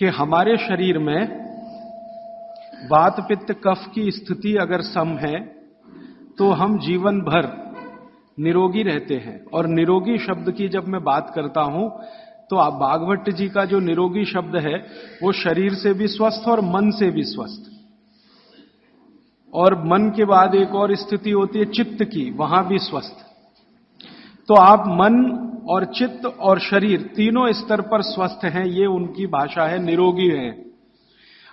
कि हमारे शरीर में वात पित्त कफ की स्थिति अगर सम है तो हम जीवन भर निरोगी रहते हैं। और निरोगी शब्द की जब मैं बात करता हूं तो आप भागवत जी का जो निरोगी शब्द है वो शरीर से भी स्वस्थ और मन से भी स्वस्थ। और मन के बाद एक और स्थिति होती है चित्त की, वहां भी स्वस्थ। तो आप मन और चित्त और शरीर तीनों स्तर पर स्वस्थ हैं, ये उनकी भाषा है, निरोगी हैं।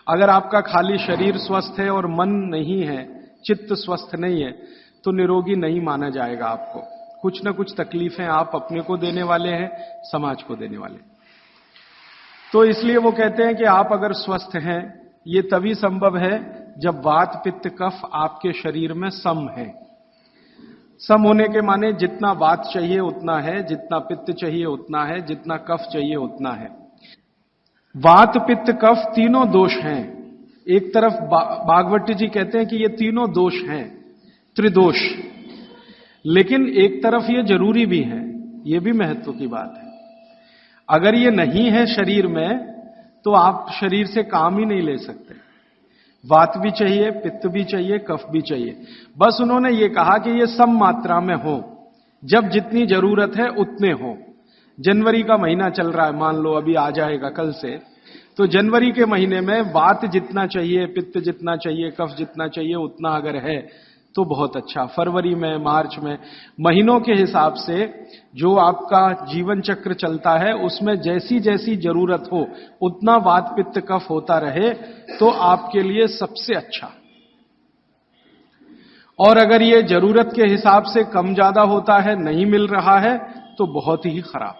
अगर आपका खाली शरीर स्वस्थ है और मन नहीं है, चित्त स्वस्थ नहीं है, तो निरोगी नहीं माना जाएगा। आपको कुछ ना कुछ तकलीफें आप अपने को देने वाले हैं, समाज को देने वाले। तो इसलिए वो कहते हैं कि आप अगर स्वस्थ हैं, ये तभी संभव है जब वात पित्त कफ आपके शरीर में सम है। सम होने के माने जितना वात चाहिए उतना है, जितना पित्त चाहिए उतना है, जितना कफ चाहिए उतना है। वात पित्त कफ तीनों दोष हैं। एक तरफ भागवत जी कहते हैं कि ये तीनों दोष हैं, त्रिदोष, लेकिन एक तरफ ये जरूरी भी है। ये भी महत्व की बात है। अगर ये नहीं है शरीर में तो आप शरीर से काम ही नहीं ले सकते। वात भी चाहिए, पित्त भी चाहिए, कफ भी चाहिए। बस उन्होंने ये कहा कि ये सम मात्रा में हो, जब जितनी जरूरत है उतने हो। जनवरी का महीना चल रहा है, मान लो अभी आ जाएगा कल से, तो जनवरी के महीने में वात जितना चाहिए, पित्त जितना चाहिए, कफ जितना चाहिए उतना अगर है तो बहुत अच्छा। फरवरी में, मार्च में, महीनों के हिसाब से जो आपका जीवन चक्र चलता है उसमें जैसी जैसी जरूरत हो उतना वात पित्त कफ होता रहे तो आपके लिए सबसे अच्छा। और अगर ये जरूरत के हिसाब से कम ज्यादा होता है, नहीं मिल रहा है, तो बहुत ही खराब।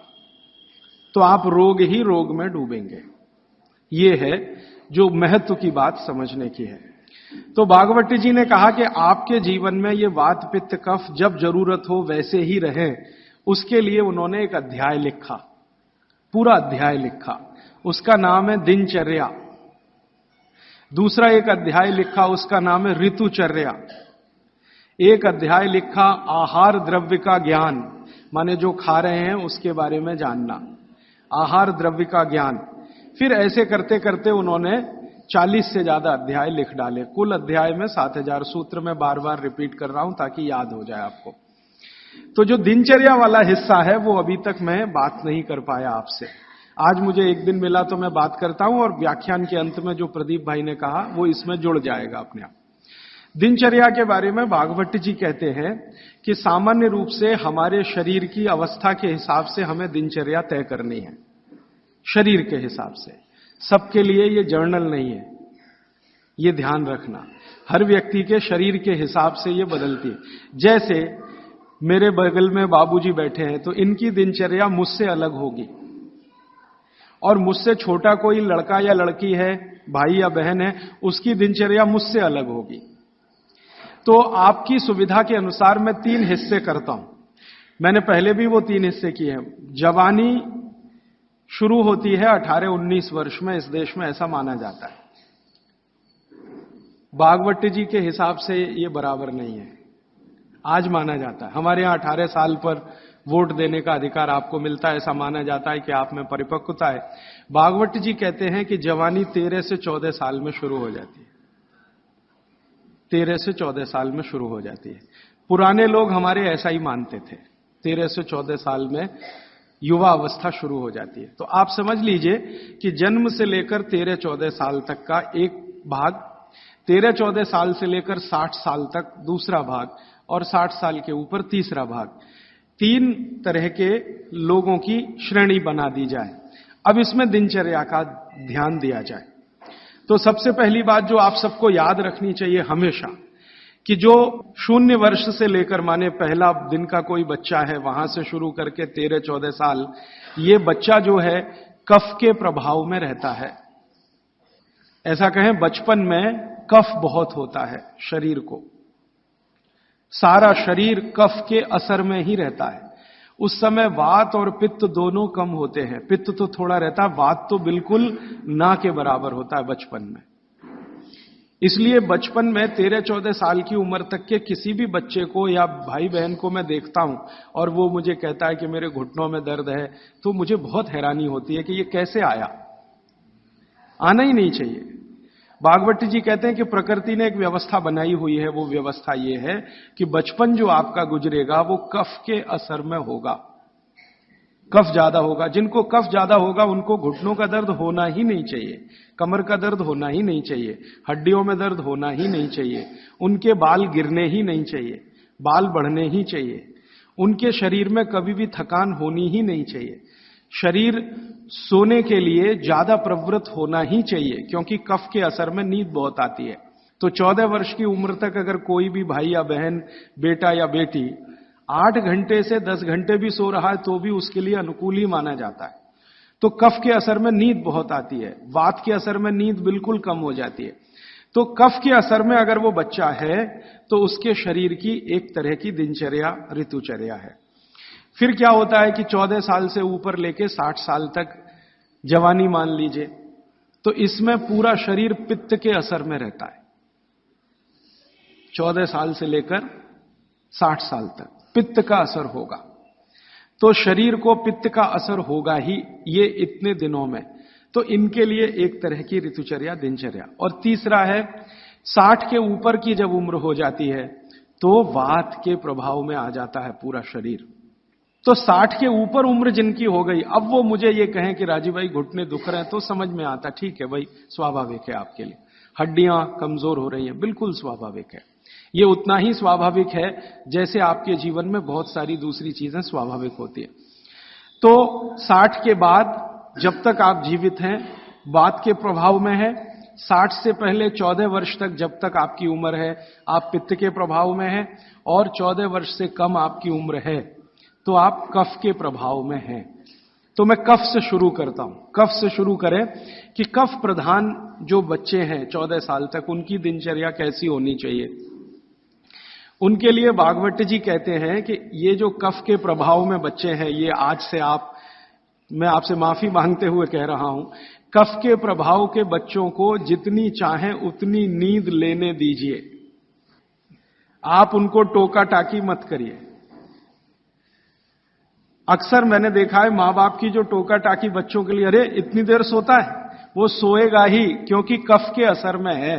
तो आप रोग ही रोग में डूबेंगे। ये है जो महत्व की बात समझने की है। तो भागवत जी ने कहा कि आपके जीवन में ये वात पित्त कफ जब जरूरत हो वैसे ही रहे, उसके लिए उन्होंने एक अध्याय लिखा, पूरा अध्याय लिखा। उसका नाम है दिनचर्या। दूसरा एक अध्याय लिखा, उसका नाम है ऋतुचर्या। एक अध्याय लिखा आहार द्रव्य का ज्ञान, माने जो खा रहे हैं उसके बारे में जानना, आहार द्रव्य का ज्ञान। फिर ऐसे करते करते उन्होंने 40 से ज्यादा अध्याय लिख डाले। कुल अध्याय में 7000 सूत्र में बार बार रिपीट कर रहा हूं ताकि याद हो जाए आपको। तो जो दिनचर्या वाला हिस्सा है वो अभी तक मैं बात नहीं कर पाया आपसे। आज मुझे एक दिन मिला तो मैं बात करता हूं, और व्याख्यान के अंत में जो प्रदीप भाई ने कहा वो इसमें जुड़ जाएगा अपने आप। दिनचर्या के बारे में भागवत जी कहते हैं कि सामान्य रूप से हमारे शरीर की अवस्था के हिसाब से हमें दिनचर्या तय करनी है, शरीर के हिसाब से। सबके लिए ये जर्नल नहीं है, ये ध्यान रखना। हर व्यक्ति के शरीर के हिसाब से ये बदलती है। जैसे मेरे बगल में बाबूजी बैठे हैं तो इनकी दिनचर्या मुझसे अलग होगी, और मुझसे छोटा कोई लड़का या लड़की है, भाई या बहन है, उसकी दिनचर्या मुझसे अलग होगी। तो आपकी सुविधा के अनुसार मैं 3 हिस्से करता हूं। मैंने पहले भी वो 3 हिस्से किए हैं। जवानी शुरू होती है 18-19 वर्ष में, इस देश में ऐसा माना जाता है। भागवत जी के हिसाब से ये बराबर नहीं है, आज माना जाता है। हमारे यहां 18 साल पर वोट देने का अधिकार आपको मिलता है, ऐसा माना जाता है कि आप में परिपक्वता है। भागवत जी कहते हैं कि जवानी 13 से 14 साल में शुरू हो जाती है। 13 से 14 साल में शुरू हो जाती है। पुराने लोग हमारे ऐसा ही मानते थे, 13 से 14 साल में युवा अवस्था शुरू हो जाती है। तो आप समझ लीजिए कि जन्म से लेकर 13-14 साल तक का एक भाग, 13-14 साल से लेकर 60 साल तक दूसरा भाग, और 60 साल के ऊपर तीसरा भाग। 3 तरह के लोगों की श्रेणी बना दी जाए। अब इसमें दिनचर्या का ध्यान दिया जाए। तो सबसे पहली बात जो आप सबको याद रखनी चाहिए हमेशा, कि जो 0 वर्ष से लेकर, माने पहला दिन का कोई बच्चा है, वहां से शुरू करके 13-14 साल, ये बच्चा जो है कफ के प्रभाव में रहता है। ऐसा कहें, बचपन में कफ बहुत होता है शरीर को, सारा शरीर कफ के असर में ही रहता है। उस समय वात और पित्त दोनों कम होते हैं। पित्त तो थोड़ा रहता है, वात तो बिल्कुल ना के बराबर होता है बचपन में। इसलिए बचपन में 13-14 साल की उम्र तक के किसी भी बच्चे को या भाई बहन को मैं देखता हूं और वो मुझे कहता है कि मेरे घुटनों में दर्द है, तो मुझे बहुत हैरानी होती है कि ये कैसे आया। आना ही नहीं चाहिए। भागवत जी कहते हैं कि प्रकृति ने एक व्यवस्था बनाई हुई है, वो व्यवस्था ये है कि बचपन जो आपका गुजरेगा वो कफ के असर में होगा। कफ ज्यादा होगा, जिनको कफ ज्यादा होगा उनको घुटनों का दर्द होना ही नहीं चाहिए, कमर का दर्द होना ही नहीं चाहिए, हड्डियों में दर्द होना ही नहीं चाहिए, उनके बाल गिरने ही नहीं चाहिए, बाल बढ़ने ही चाहिए, उनके शरीर में कभी भी थकान होनी ही नहीं चाहिए, शरीर सोने के लिए ज्यादा प्रवृत्त होना ही चाहिए, क्योंकि कफ के असर में नींद बहुत आती है। तो 14 वर्ष की उम्र तक अगर कोई भी भाई या बहन, बेटा या बेटी 8 घंटे से 10 घंटे भी सो रहा है तो भी उसके लिए अनुकूल ही माना जाता है। तो कफ के असर में नींद बहुत आती है, वात के असर में नींद बिल्कुल कम हो जाती है। तो कफ के असर में अगर वो बच्चा है तो उसके शरीर की एक तरह की दिनचर्या, ऋतुचर्या है। फिर क्या होता है कि 14 साल से ऊपर लेके 60 साल तक जवानी मान लीजिए, तो इसमें पूरा शरीर पित्त के असर में रहता है। 14 साल से लेकर 60 साल तक पित्त का असर होगा, तो शरीर को पित्त का असर होगा ही ये इतने दिनों में। तो इनके लिए एक तरह की ऋतुचर्या, दिनचर्या। और तीसरा है 60 के ऊपर की जब उम्र हो जाती है तो वात के प्रभाव में आ जाता है पूरा शरीर। तो 60 के ऊपर उम्र जिनकी हो गई, अब वो मुझे ये कहें कि राजीव भाई घुटने दुख रहे हैं, तो समझ में आता, ठीक है भाई, स्वाभाविक है आपके लिए, हड्डियां कमजोर हो रही हैं, बिल्कुल स्वाभाविक है। ये उतना ही स्वाभाविक है जैसे आपके जीवन में बहुत सारी दूसरी चीजें स्वाभाविक होती है। तो 60 के बाद जब तक आप जीवित हैं वात के प्रभाव में है, 60 से पहले 14 वर्ष तक जब तक आपकी उम्र है आप पित्त के प्रभाव में है, और 14 वर्ष से कम आपकी उम्र है तो आप कफ के प्रभाव में हैं। तो मैं कफ से शुरू करता हूं। कफ से शुरू करें कि कफ प्रधान जो बच्चे हैं 14 साल तक, उनकी दिनचर्या कैसी होनी चाहिए। उनके लिए भागवत जी कहते हैं कि ये जो कफ के प्रभाव में बच्चे हैं, ये आज से मैं आपसे माफी मांगते हुए कह रहा हूं, कफ के प्रभाव के बच्चों को जितनी चाहें उतनी नींद लेने दीजिए। आप उनको टोका टाकी मत करिए। अक्सर मैंने देखा है मां बाप की जो टोका टाकी बच्चों के लिए, अरे इतनी देर सोता है, वो सोएगा ही क्योंकि कफ के असर में है।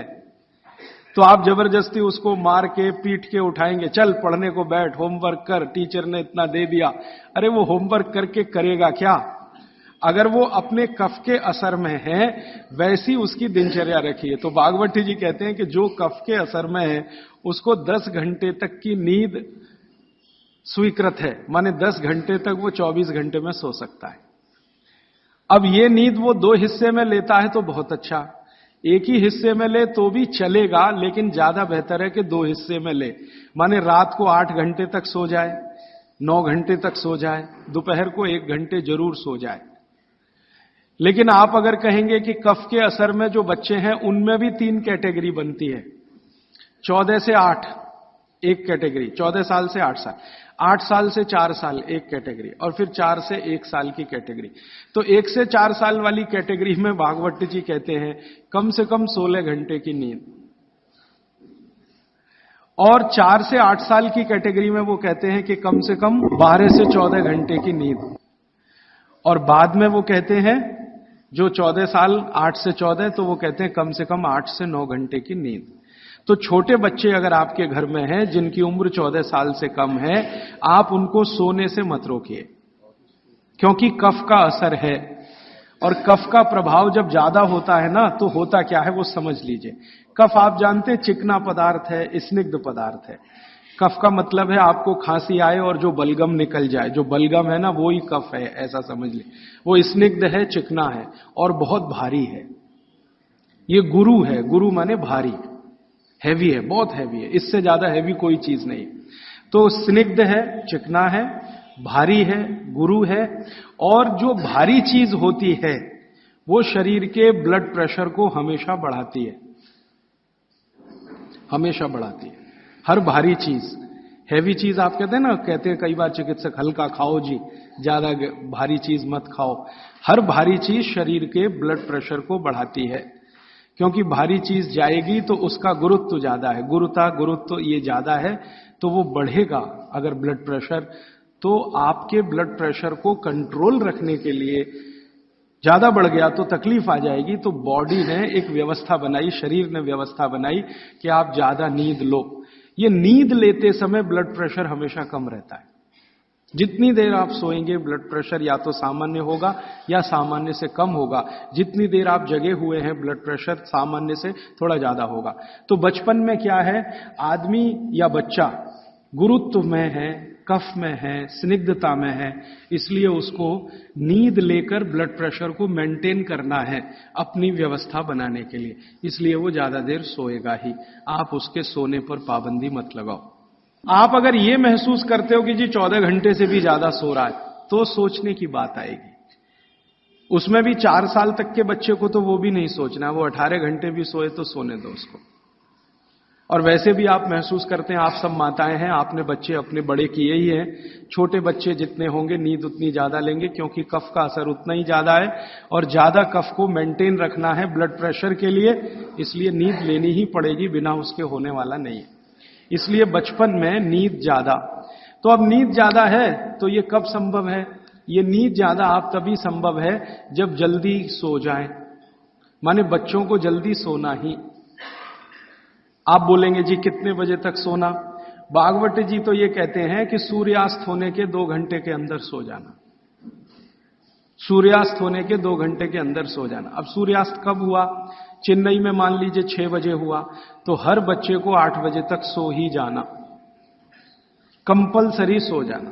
तो आप जबरदस्ती उसको मार के पीट के उठाएंगे, चल पढ़ने को बैठ, होमवर्क कर, टीचर ने इतना दे दिया। अरे वो होमवर्क करके करेगा क्या? अगर वो अपने कफ के असर में है वैसी उसकी दिनचर्या रखिए। तो भागवत जी कहते हैं कि जो कफ के असर में है उसको 10 घंटे तक की नींद स्वीकृत है, माने 10 घंटे तक वो 24 घंटे में सो सकता है। अब ये नींद वो 2 हिस्से में लेता है तो बहुत अच्छा, एक ही हिस्से में ले तो भी चलेगा, लेकिन ज्यादा बेहतर है कि 2 हिस्से में ले। माने रात को 8 घंटे तक सो जाए, 9 घंटे तक सो जाए, दोपहर को 1 घंटे जरूर सो जाए। लेकिन आप अगर कहेंगे कि कफ के असर में जो बच्चे हैं उनमें भी 3 कैटेगरी बनती है। 14 से 8 एक कैटेगरी, 14 साल से 8 साल, 8 साल से 4 साल एक कैटेगरी, और फिर 4 से 1 साल की कैटेगरी। तो 1 से 4 साल वाली कैटेगरी में भागवत जी कहते हैं कम से कम 16 घंटे की नींद, और 4 से 8 साल की कैटेगरी में वो कहते हैं कि कम से कम 12 से 14 घंटे की नींद, और बाद में वो कहते हैं जो 14 साल 8 से 14 तो वो कहते हैं कम से कम 8 से 9 घंटे की नींद। तो छोटे बच्चे अगर आपके घर में हैं जिनकी उम्र 14 साल से कम है, आप उनको सोने से मत रोकिए, क्योंकि कफ का असर है, और कफ का प्रभाव जब ज्यादा होता है ना तो होता क्या है वो समझ लीजिए। कफ आप जानते हैं चिकना पदार्थ है, स्निग्ध पदार्थ है। कफ का मतलब है आपको खांसी आए और जो बलगम निकल जाए, जो बलगम है ना वो ही कफ है, ऐसा समझ लीजिए। वो स्निग्ध है, चिकना है और बहुत भारी है। ये गुरु है, गुरु माने भारी, हैवी है, बहुत हैवी है, इससे ज्यादा हैवी कोई चीज नहीं। तो स्निग्ध है, चिकना है, भारी है, गुरु है, और जो भारी चीज होती है वो शरीर के ब्लड प्रेशर को हमेशा बढ़ाती है, हमेशा बढ़ाती है। हर भारी चीज, हैवी चीज आप कहते हैं ना, कहते हैं कई बार चिकित्सक हल्का खाओ जी, ज्यादा भारी चीज मत खाओ। हर भारी चीज शरीर के ब्लड प्रेशर को बढ़ाती है, क्योंकि भारी चीज जाएगी तो उसका गुरुत्व ज्यादा है, गुरुत्व ये ज्यादा है तो वो बढ़ेगा। अगर ब्लड प्रेशर, तो आपके ब्लड प्रेशर को कंट्रोल रखने के लिए ज्यादा बढ़ गया तो तकलीफ आ जाएगी। तो बॉडी ने एक व्यवस्था बनाई, शरीर ने व्यवस्था बनाई कि आप ज्यादा नींद लो। ये नींद लेते समय ब्लड प्रेशर हमेशा कम रहता है। जितनी देर आप सोएंगे ब्लड प्रेशर या तो सामान्य होगा या सामान्य से कम होगा। जितनी देर आप जगे हुए हैं ब्लड प्रेशर सामान्य से थोड़ा ज्यादा होगा। तो बचपन में क्या है, आदमी या बच्चा गुरुत्व में है, कफ में है, स्निग्धता में है, इसलिए उसको नींद लेकर ब्लड प्रेशर को मेंटेन करना है अपनी व्यवस्था बनाने के लिए। इसलिए वो ज्यादा देर सोएगा ही। आप उसके सोने पर पाबंदी मत लगाओ। आप अगर ये महसूस करते हो कि जी 14 घंटे से भी ज्यादा सो रहा है, तो सोचने की बात आएगी। उसमें भी 4 साल तक के बच्चे को तो वो भी नहीं सोचना, वो 18 घंटे भी सोए तो सोने दो उसको। और वैसे भी आप महसूस करते हैं, आप सब माताएं हैं, आपने बच्चे अपने बड़े किए ही हैं। छोटे बच्चे जितने होंगे नींद उतनी ज्यादा लेंगे, क्योंकि कफ का असर उतना ही ज्यादा है और ज्यादा कफ को मेंटेन रखना है ब्लड प्रेशर के लिए, इसलिए नींद लेनी ही पड़ेगी, बिना उसके होने वाला नहीं है। इसलिए बचपन में नींद ज्यादा। तो अब नींद ज्यादा है तो ये कब संभव है? ये नींद ज्यादा आप तभी संभव है जब जल्दी सो जाएं, माने बच्चों को जल्दी सोना ही। आप बोलेंगे जी कितने बजे तक सोना? भागवत जी तो ये कहते हैं कि सूर्यास्त होने के 2 घंटे के अंदर सो जाना। सूर्यास्त होने के 2 घंटे के अंदर सो जाना। अब सूर्यास्त कब हुआ? चेन्नई में मान लीजिए 6 बजे हुआ, तो हर बच्चे को 8 बजे तक सो ही जाना, कंपलसरी सो जाना।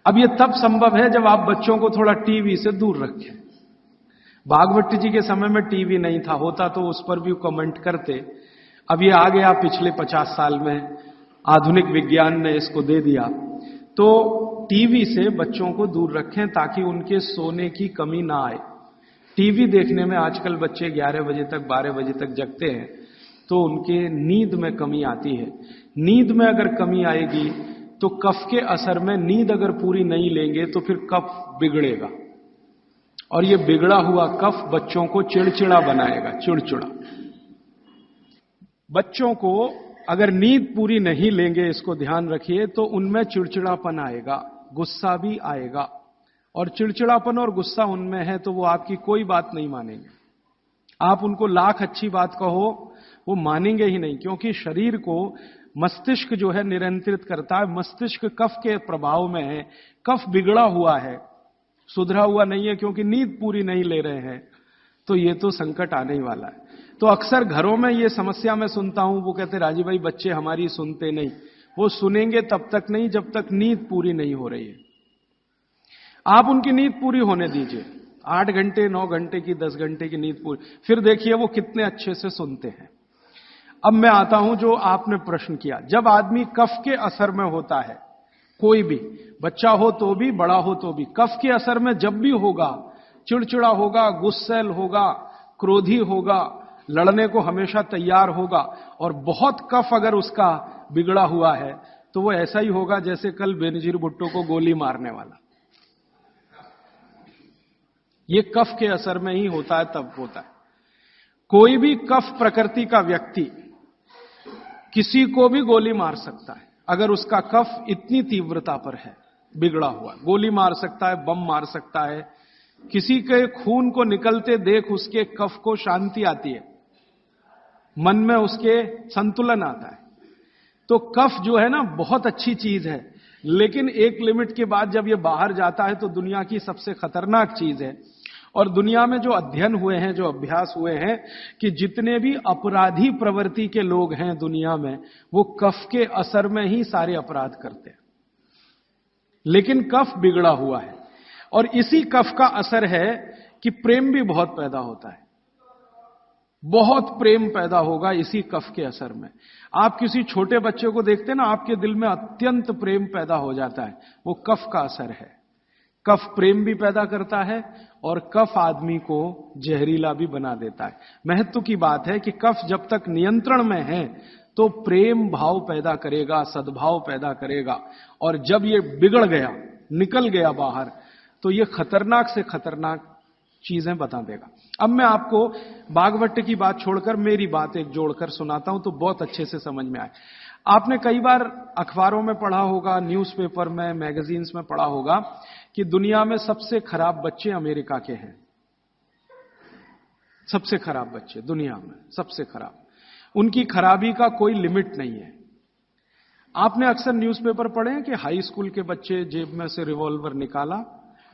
अब ये तब संभव है जब आप बच्चों को थोड़ा टीवी से दूर रखें। भागवत जी के समय में टीवी नहीं था, होता तो उस पर भी कमेंट करते। अब ये आ गया पिछले 50 साल में, आधुनिक विज्ञान ने इसको दे दिया। तो टीवी से बच्चों को दूर रखें ताकि उनके सोने की कमी ना आए। टीवी देखने में आजकल बच्चे 11 बजे तक 12 बजे तक जगते हैं, तो उनके नींद में कमी आती है। नींद में अगर कमी आएगी तो कफ के असर में नींद अगर पूरी नहीं लेंगे तो फिर कफ बिगड़ेगा, और ये बिगड़ा हुआ कफ बच्चों को चिड़चिड़ा बनाएगा, चिड़चिड़ा। बच्चों को अगर नींद पूरी नहीं लेंगे, इसको ध्यान रखिए, तो उनमें चिड़चिड़ापन आएगा, गुस्सा भी आएगा। और चिड़चिड़ापन और गुस्सा उनमें है तो वो आपकी कोई बात नहीं मानेंगे। आप उनको लाख अच्छी बात कहो, वो मानेंगे ही नहीं, क्योंकि शरीर को मस्तिष्क जो है नियंत्रित करता है। मस्तिष्क कफ के प्रभाव में है, कफ बिगड़ा हुआ है, सुधरा हुआ नहीं है, क्योंकि नींद पूरी नहीं ले रहे हैं। तो ये तो संकट आने ही वाला है। तो अक्सर घरों में ये समस्या मैं सुनता हूं, वो कहते राजीव भाई बच्चे हमारी सुनते नहीं। वो सुनेंगे तब तक नहीं जब तक नींद पूरी नहीं हो रही है। आप उनकी नींद पूरी होने दीजिए, 8 घंटे 9 घंटे की 10 घंटे की नींद पूरी, फिर देखिए वो कितने अच्छे से सुनते हैं। अब मैं आता हूं जो आपने प्रश्न किया, जब आदमी कफ के असर में होता है, कोई भी बच्चा हो तो भी बड़ा हो तो भी, कफ के असर में जब भी होगा, चिड़चिड़ा होगा, गुस्सैल होगा, क्रोधी होगा, लड़ने को हमेशा तैयार होगा, और बहुत कफ अगर उसका बिगड़ा हुआ है तो वो ऐसा ही होगा जैसे कल बेनजीर भुट्टो को गोली मारने वाला। ये कफ के असर में ही होता है, तब होता है। कोई भी कफ प्रकृति का व्यक्ति किसी को भी गोली मार सकता है, अगर उसका कफ इतनी तीव्रता पर है, बिगड़ा हुआ। गोली मार सकता है, बम मार सकता है, किसी के खून को निकलते देख उसके कफ को शांति आती है, मन में उसके संतुलन आता है। तो कफ जो है ना बहुत अच्छी चीज है, लेकिन एक लिमिट के बाद जब ये बाहर जाता है तो दुनिया की सबसे खतरनाक चीज है। और दुनिया में जो अध्ययन हुए हैं, जो अभ्यास हुए हैं, कि जितने भी अपराधी प्रवृत्ति के लोग हैं दुनिया में, वो कफ के असर में ही सारे अपराध करते हैं। लेकिन कफ बिगड़ा हुआ है, और इसी कफ का असर है कि प्रेम भी बहुत पैदा होता है। बहुत प्रेम पैदा होगा इसी कफ के असर में। आप किसी छोटे बच्चे को देखते हैं ना, आपके दिल में अत्यंत प्रेम पैदा हो जाता है, वो कफ का असर है। कफ प्रेम भी पैदा करता है और कफ आदमी को जहरीला भी बना देता है। महत्व की बात है कि कफ जब तक नियंत्रण में है तो प्रेम भाव पैदा करेगा, सद्भाव पैदा करेगा, और जब ये बिगड़ गया, निकल गया बाहर, तो ये खतरनाक से खतरनाक चीजें बता देगा। अब मैं आपको भागवत की बात छोड़कर मेरी बात एक जोड़कर सुनाता हूं तो बहुत अच्छे से समझ में आए। आपने कई बार अखबारों में पढ़ा होगा, न्यूज़पेपर में, मैगजीन्स में पढ़ा होगा कि दुनिया में सबसे खराब बच्चे अमेरिका के हैं। सबसे खराब बच्चे दुनिया में, सबसे खराब। उनकी खराबी का कोई लिमिट नहीं है। आपने अक्सर न्यूज़पेपर पढ़े हैं कि हाई स्कूल के बच्चे जेब में से रिवॉल्वर निकाला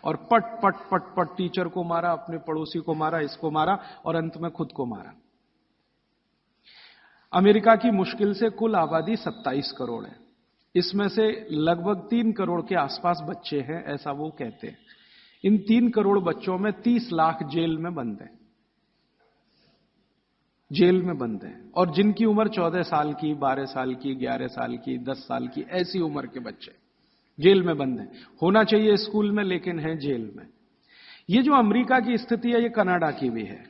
और पट पट पट पट टीचर को मारा, अपने पड़ोसी को मारा, इसको मारा और अंत में खुद को मारा। अमेरिका की मुश्किल से कुल आबादी 27 करोड़ है। इसमें से लगभग 3 करोड़ के आसपास बच्चे हैं, ऐसा वो कहते हैं। इन 3 करोड़ बच्चों में 30 लाख जेल में बंद हैं, जेल में बंद हैं। और जिनकी उम्र 14 साल की, 12 साल की, 11 साल की, 10 साल की, ऐसी उम्र के बच्चे जेल में बंद हैं। होना चाहिए स्कूल में, लेकिन हैं जेल में। ये जो अमेरिका की स्थिति है, ये कनाडा की भी है,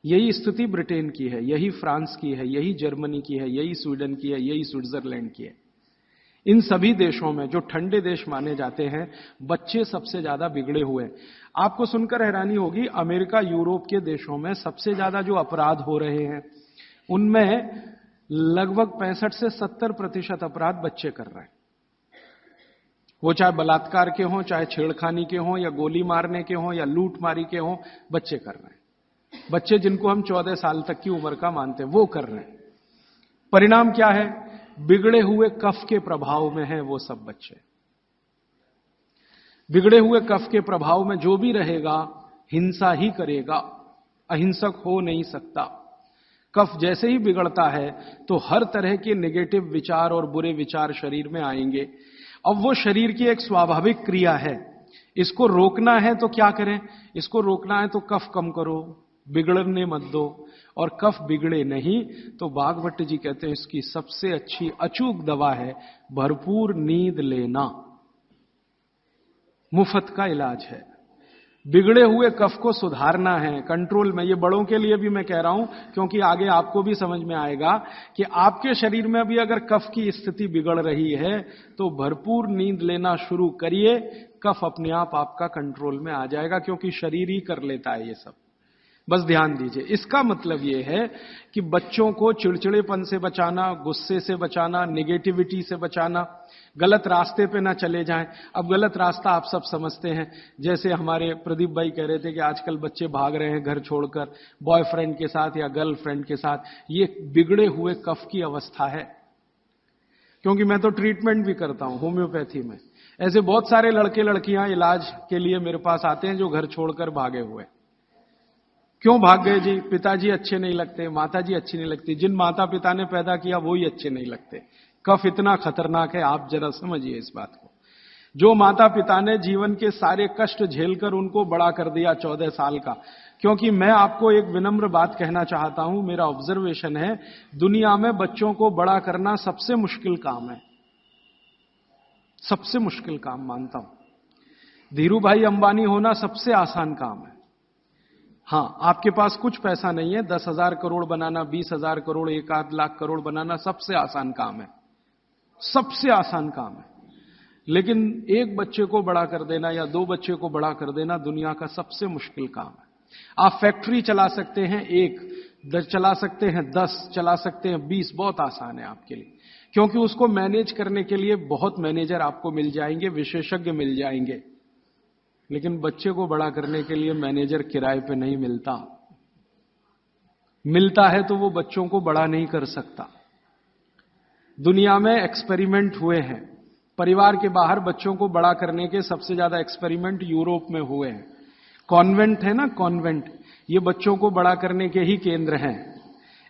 यही स्थिति ब्रिटेन की है, यही फ्रांस की है, यही जर्मनी की है, यही स्वीडन की है, यही स्विट्जरलैंड की है। इन सभी देशों में, जो ठंडे देश माने जाते हैं, बच्चे सबसे ज्यादा बिगड़े हुए। आपको सुनकर हैरानी होगी, अमेरिका, यूरोप के देशों में सबसे ज्यादा जो अपराध हो रहे हैं, उनमें लगभग 65 से 70% अपराध बच्चे कर रहे हैं। वो चाहे बलात्कार के हों, चाहे छेड़खानी के हों, या गोली मारने के हों, या लूट मारी के हों, बच्चे कर रहे हैं। बच्चे जिनको हम 14 साल तक की उम्र का मानते हैं, वो कर रहे हैं। परिणाम क्या है? बिगड़े हुए कफ के प्रभाव में है वो सब बच्चे। बिगड़े हुए कफ के प्रभाव में जो भी रहेगा, हिंसा ही करेगा, अहिंसक हो नहीं सकता। कफ जैसे ही बिगड़ता है तो हर तरह के नेगेटिव विचार और बुरे विचार शरीर में आएंगे। अब वो शरीर की एक स्वाभाविक क्रिया है। इसको रोकना है तो क्या करें? इसको रोकना है तो कफ कम करो, बिगड़ने मत दो। और कफ बिगड़े नहीं तो बागभट्ट जी कहते हैं इसकी सबसे अच्छी अचूक दवा है भरपूर नींद लेना। मुफ्त का इलाज है। बिगड़े हुए कफ को सुधारना है, कंट्रोल में। ये बड़ों के लिए भी मैं कह रहा हूं, क्योंकि आगे आपको भी समझ में आएगा कि आपके शरीर में भी अगर कफ की स्थिति बिगड़ रही है तो भरपूर नींद लेना शुरू करिए। कफ अपने आप आपका कंट्रोल में आ जाएगा, क्योंकि शरीर ही कर लेता है ये सब। बस ध्यान दीजिए। इसका मतलब यह है कि बच्चों को चिड़चिड़ेपन से बचाना, गुस्से से बचाना, नेगेटिविटी से बचाना, गलत रास्ते पे ना चले जाएं। अब गलत रास्ता आप सब समझते हैं। जैसे हमारे प्रदीप भाई कह रहे थे कि आजकल बच्चे भाग रहे हैं घर छोड़कर बॉयफ्रेंड के साथ या गर्लफ्रेंड के साथ। ये बिगड़े हुए कफ की अवस्था है। क्योंकि मैं तो ट्रीटमेंट भी करता हूं होम्योपैथी में। ऐसे बहुत सारे लड़के लड़कियां इलाज के लिए मेरे पास आते हैं जो घर छोड़कर भागे हुए। क्यों भाग गए जी? पिताजी अच्छे नहीं लगते, माताजी अच्छी नहीं लगती। जिन माता पिता ने पैदा किया वो ही अच्छे नहीं लगते। कफ इतना खतरनाक है, आप जरा समझिए इस बात को। जो माता पिता ने जीवन के सारे कष्ट झेलकर उनको बड़ा कर दिया 14 साल का। क्योंकि मैं आपको एक विनम्र बात कहना चाहता हूं, मेरा ऑब्जर्वेशन है, दुनिया में बच्चों को बड़ा करना सबसे मुश्किल काम है। सबसे मुश्किल काम मानता हूं। धीरू भाई अंबानी होना सबसे आसान काम है। हां, आपके पास कुछ पैसा नहीं है, 10,000 करोड़ बनाना, 20,000 करोड़, 1 लाख करोड़ बनाना सबसे आसान काम है। सबसे आसान काम है। लेकिन एक बच्चे को बड़ा कर देना या 2 बच्चे को बड़ा कर देना दुनिया का सबसे मुश्किल काम है। आप फैक्ट्री चला सकते हैं, 1 चला सकते हैं, 10 चला सकते हैं, 20, बहुत आसान है आपके लिए। क्योंकि उसको मैनेज करने के लिए बहुत मैनेजर आपको मिल जाएंगे, विशेषज्ञ मिल जाएंगे। लेकिन बच्चे को बड़ा करने के लिए मैनेजर किराए पे नहीं मिलता। मिलता है तो वो बच्चों को बड़ा नहीं कर सकता। दुनिया में एक्सपेरिमेंट हुए हैं। परिवार के बाहर बच्चों को बड़ा करने के सबसे ज्यादा एक्सपेरिमेंट यूरोप में हुए हैं। कॉन्वेंट है ना, कॉन्वेंट, ये बच्चों को बड़ा करने के ही केंद्र हैं।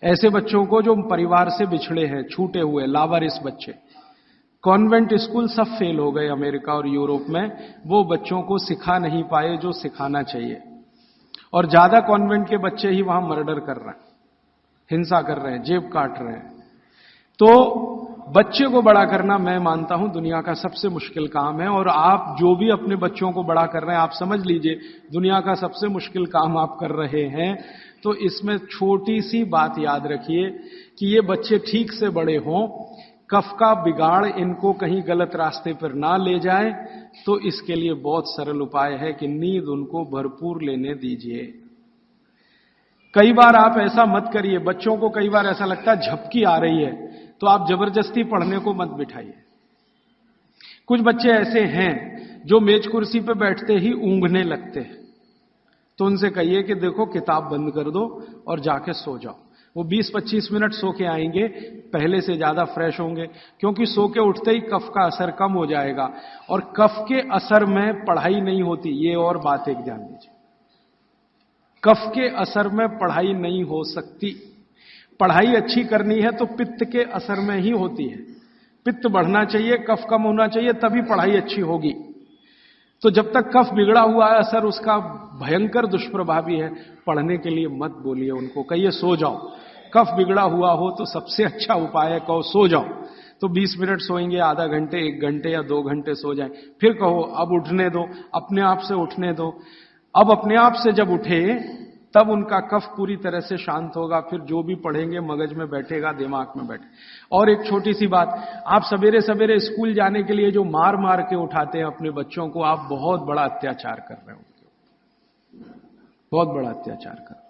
ऐसे बच्चों को जो परिवार से बिछड़े हैं, छूटे हुए, लावारिस बच्चे। कॉन्वेंट स्कूल सब फेल हो गए अमेरिका और यूरोप में। वो बच्चों को सिखा नहीं पाए जो सिखाना चाहिए। और ज्यादा कॉन्वेंट के बच्चे ही वहां मर्डर कर रहे हैं, हिंसा कर रहे हैं, जेब काट रहे हैं। तो बच्चे को बड़ा करना मैं मानता हूं दुनिया का सबसे मुश्किल काम है। और आप जो भी अपने बच्चों को बड़ा कर रहे हैं, आप समझ लीजिए दुनिया का सबसे मुश्किल काम आप कर रहे हैं। तो इसमें छोटी सी बात याद रखिए कि ये बच्चे ठीक से बड़े हों, कफ का बिगाड़ इनको कहीं गलत रास्ते पर ना ले जाए। तो इसके लिए बहुत सरल उपाय है कि नींद उनको भरपूर लेने दीजिए। कई बार आप ऐसा मत करिए, बच्चों को कई बार ऐसा लगता है झपकी आ रही है तो आप जबरदस्ती पढ़ने को मत बिठाइए। कुछ बच्चे ऐसे हैं जो मेज कुर्सी पे बैठते ही ऊँघने लगते हैं, तो उनसे कहिए कि देखो किताब बंद कर दो और जाके सो जाओ। वो 20-25 मिनट सो के आएंगे, पहले से ज्यादा फ्रेश होंगे, क्योंकि सो के उठते ही कफ का असर कम हो जाएगा। और कफ के असर में पढ़ाई नहीं होती, ये और बात एक ध्यान दीजिए। कफ के असर में पढ़ाई नहीं हो सकती। पढ़ाई अच्छी करनी है तो पित्त के असर में ही होती है। पित्त बढ़ना चाहिए, कफ कम होना चाहिए, तभी पढ़ाई अच्छी होगी। तो जब तक कफ बिगड़ा हुआ है, असर उसका भयंकर दुष्प्रभावी है। पढ़ने के लिए मत बोलिए उनको, कहिए सो जाओ। कफ बिगड़ा हुआ हो तो सबसे अच्छा उपाय है कहो सो जाओ। तो 20 मिनट सोएंगे, आधा घंटे, 1 घंटे या 2 घंटे सो जाएं, फिर कहो अब उठने दो, अपने आप से उठने दो। अब अपने आप से जब उठे तब उनका कफ पूरी तरह से शांत होगा, फिर जो भी पढ़ेंगे मगज में बैठेगा, दिमाग में बैठे। और एक छोटी सी बात, आप सवेरे सवेरे स्कूल जाने के लिए जो मार मार के उठाते हैं अपने बच्चों को, आप बहुत बड़ा अत्याचार कर रहे हो, बहुत बड़ा अत्याचार कर।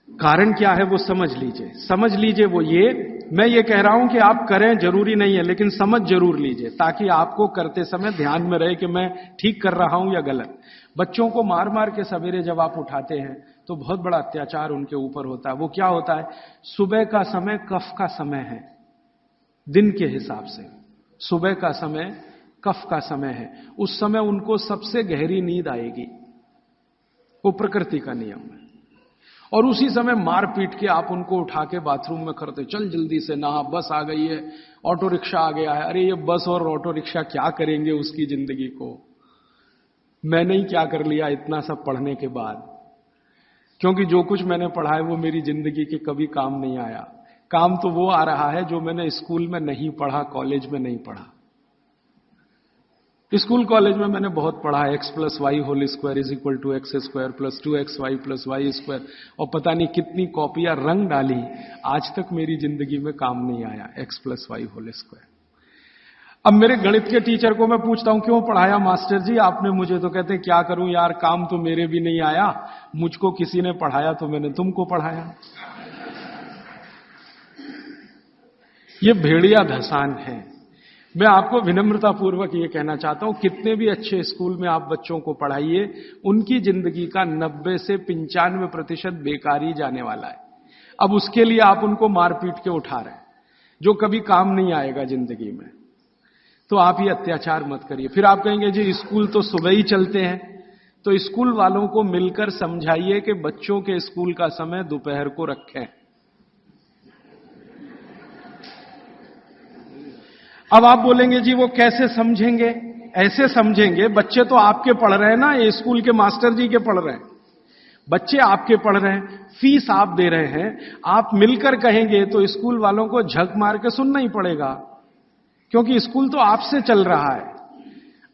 कारण क्या है वो समझ लीजिए, समझ लीजिए। वो ये, मैं ये कह रहा हूं कि आप करें, जरूरी नहीं है, लेकिन समझ जरूर लीजिए, ताकि आपको करते समय ध्यान में रहे कि मैं ठीक कर रहा हूं या गलत। बच्चों को मार मार के सवेरे जब आप उठाते हैं तो बहुत बड़ा अत्याचार उनके ऊपर होता है। वो क्या होता है, सुबह का समय कफ का समय है, दिन के हिसाब से सुबह का समय कफ का समय है। उस समय उनको सबसे गहरी नींद आएगी, वो प्रकृति का नियम है। और उसी समय मार पीट के आप उनको उठा के बाथरूम में करते, चल जल्दी से नहा, बस आ गई है, ऑटो रिक्शा आ गया है। अरे ये बस और ऑटो रिक्शा क्या करेंगे उसकी जिंदगी को। मैंने ही क्या कर लिया इतना सब पढ़ने के बाद, क्योंकि जो कुछ मैंने पढ़ा है वो मेरी जिंदगी के कभी काम नहीं आया। काम तो वो आ रहा है जो मैंने स्कूल में नहीं पढ़ा, कॉलेज में नहीं पढ़ा। स्कूल कॉलेज में मैंने बहुत पढ़ा, x+y² = x² + 2xy + y², और पता नहीं कितनी कॉपियां रंग डाली, आज तक मेरी जिंदगी में काम नहीं आया x+y²। अब मेरे गणित के टीचर को मैं पूछता हूं क्यों पढ़ाया मास्टर जी आपने मुझे, तो कहते हैं क्या करूं यार, काम तो मेरे भी नहीं आया, मुझको किसी ने पढ़ाया तो मैंने तुमको पढ़ाया। ये भेड़िया धसान है। मैं आपको विनम्रता पूर्वक ये कहना चाहता हूं, कितने भी अच्छे स्कूल में आप बच्चों को पढ़ाइए, उनकी जिंदगी का 90 से 95% बेकार ही जाने वाला है। अब उसके लिए आप उनको मार पीट के उठा रहे हैं, जो कभी काम नहीं आएगा जिंदगी में। तो आप ये अत्याचार मत करिए। फिर आप कहेंगे जी स्कूल तो सुबह ही चलते हैं, तो स्कूल वालों को मिलकर समझाइए कि बच्चों के स्कूल का समय दोपहर को रखें। अब आप बोलेंगे जी वो कैसे समझेंगे, ऐसे समझेंगे, बच्चे तो आपके पढ़ रहे हैं ना, ये स्कूल के मास्टर जी के पढ़ रहे हैं, बच्चे आपके पढ़ रहे हैं, फीस आप दे रहे हैं। आप मिलकर कहेंगे तो स्कूल वालों को झक मार के सुनना ही पड़ेगा, क्योंकि स्कूल तो आपसे चल रहा है,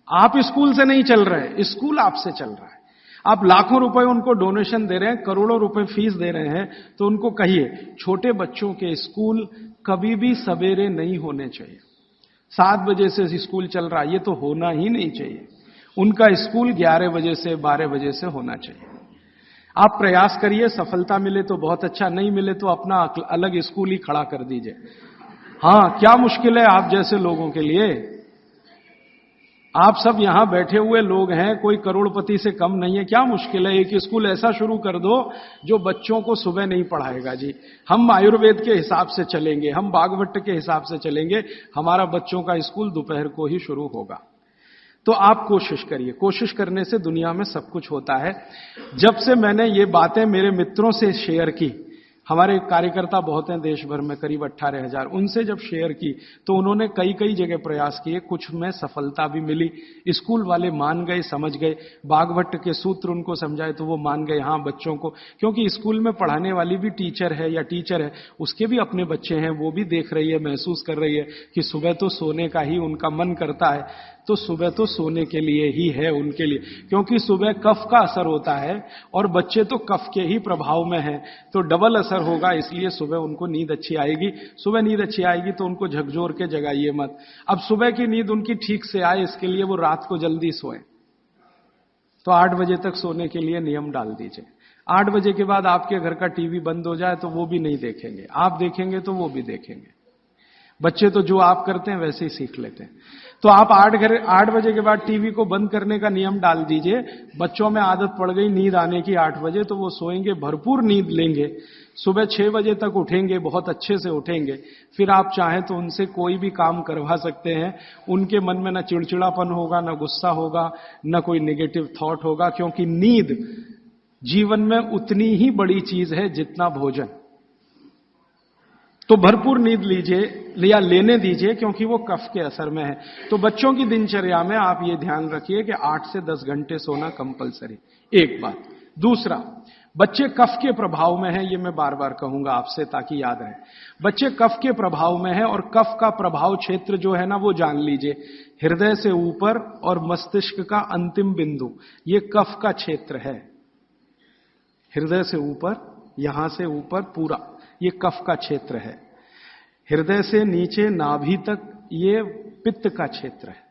आप स्कूल से नहीं चल रहे, स्कूल आपसे चल रहा है। आप लाखों रुपए उनको डोनेशन दे रहे हैं, करोड़ों रुपए फीस दे रहे हैं, तो उनको कहिए छोटे बच्चों के स्कूल कभी भी सवेरे नहीं होने चाहिए। 7 बजे से स्कूल चल रहा है, ये तो होना ही नहीं चाहिए। उनका स्कूल 11 बजे से 12 बजे से होना चाहिए। आप प्रयास करिए, सफलता मिले तो बहुत अच्छा, नहीं मिले तो अपना अलग स्कूल ही खड़ा कर दीजिए। हां, क्या मुश्किल है आप जैसे लोगों के लिए। आप सब यहां बैठे हुए लोग हैं, कोई करोड़पति से कम नहीं है, क्या मुश्किल है। एक स्कूल ऐसा शुरू कर दो जो बच्चों को सुबह नहीं पढ़ाएगा। जी हम आयुर्वेद के हिसाब से चलेंगे, हम बागवट के हिसाब से चलेंगे, हमारा बच्चों का स्कूल दोपहर को ही शुरू होगा। तो आप कोशिश करिए, कोशिश करने से दुनिया में सब कुछ होता है। जब से मैंने ये बातें मेरे मित्रों से शेयर की, हमारे कार्यकर्ता बहुत हैं देश भर में, करीब 18,000, उनसे जब शेयर की तो उन्होंने कई कई जगह प्रयास किए, कुछ में सफलता भी मिली। स्कूल वाले मान गए, समझ गए, बागवट के सूत्र उनको समझाए तो वो मान गए। हाँ, बच्चों को, क्योंकि स्कूल में पढ़ाने वाली भी टीचर है या टीचर है, उसके भी अपने बच्चे हैं, वो भी देख रही है, महसूस कर रही है कि सुबह तो सोने का ही उनका मन करता है, तो सुबह तो सोने के लिए ही है उनके लिए, क्योंकि सुबह कफ का असर होता है और बच्चे तो कफ के ही प्रभाव में हैं, तो डबल असर होगा, इसलिए सुबह उनको नींद अच्छी आएगी। सुबह नींद अच्छी आएगी तो उनको झकझोर के जगाइए मत। अब सुबह की नींद उनकी ठीक से आए, इसके लिए वो रात को जल्दी सोए, तो 8 बजे तक सोने के लिए नियम डाल दीजिए। 8 बजे के बाद आपके घर का टीवी बंद हो जाए तो वो भी नहीं देखेंगे, आप देखेंगे तो वो भी देखेंगे। बच्चे तो जो आप करते हैं वैसे ही सीख लेते हैं। तो आप 8 बजे के बाद टीवी को बंद करने का नियम डाल दीजिए। बच्चों में आदत पड़ गई नींद आने की 8 बजे, तो वो सोएंगे, भरपूर नींद लेंगे, सुबह 6 बजे तक उठेंगे, बहुत अच्छे से उठेंगे। फिर आप चाहें तो उनसे कोई भी काम करवा सकते हैं। उनके मन में न चिड़चिड़ापन होगा, न गुस्सा होगा, न कोई नेगेटिव थॉट होगा, क्योंकि नींद जीवन में उतनी ही बड़ी चीज है जितना भोजन। तो भरपूर नींद लीजिए या लेने दीजिए, क्योंकि वो कफ के असर में है। तो बच्चों की दिनचर्या में आप ये ध्यान रखिए कि 8 से 10 घंटे सोना कंपलसरी, एक बात। दूसरा, बच्चे कफ के प्रभाव में हैं, ये मैं बार बार कहूंगा आपसे ताकि याद रहे। बच्चे कफ के प्रभाव में हैं, और कफ का प्रभाव क्षेत्र जो है ना, वो जान लीजिए, हृदय से ऊपर और मस्तिष्क का अंतिम बिंदु, ये कफ का क्षेत्र है। हृदय से ऊपर, यहां से ऊपर पूरा ये कफ का क्षेत्र है। हृदय से नीचे नाभि तक ये पित्त का क्षेत्र है,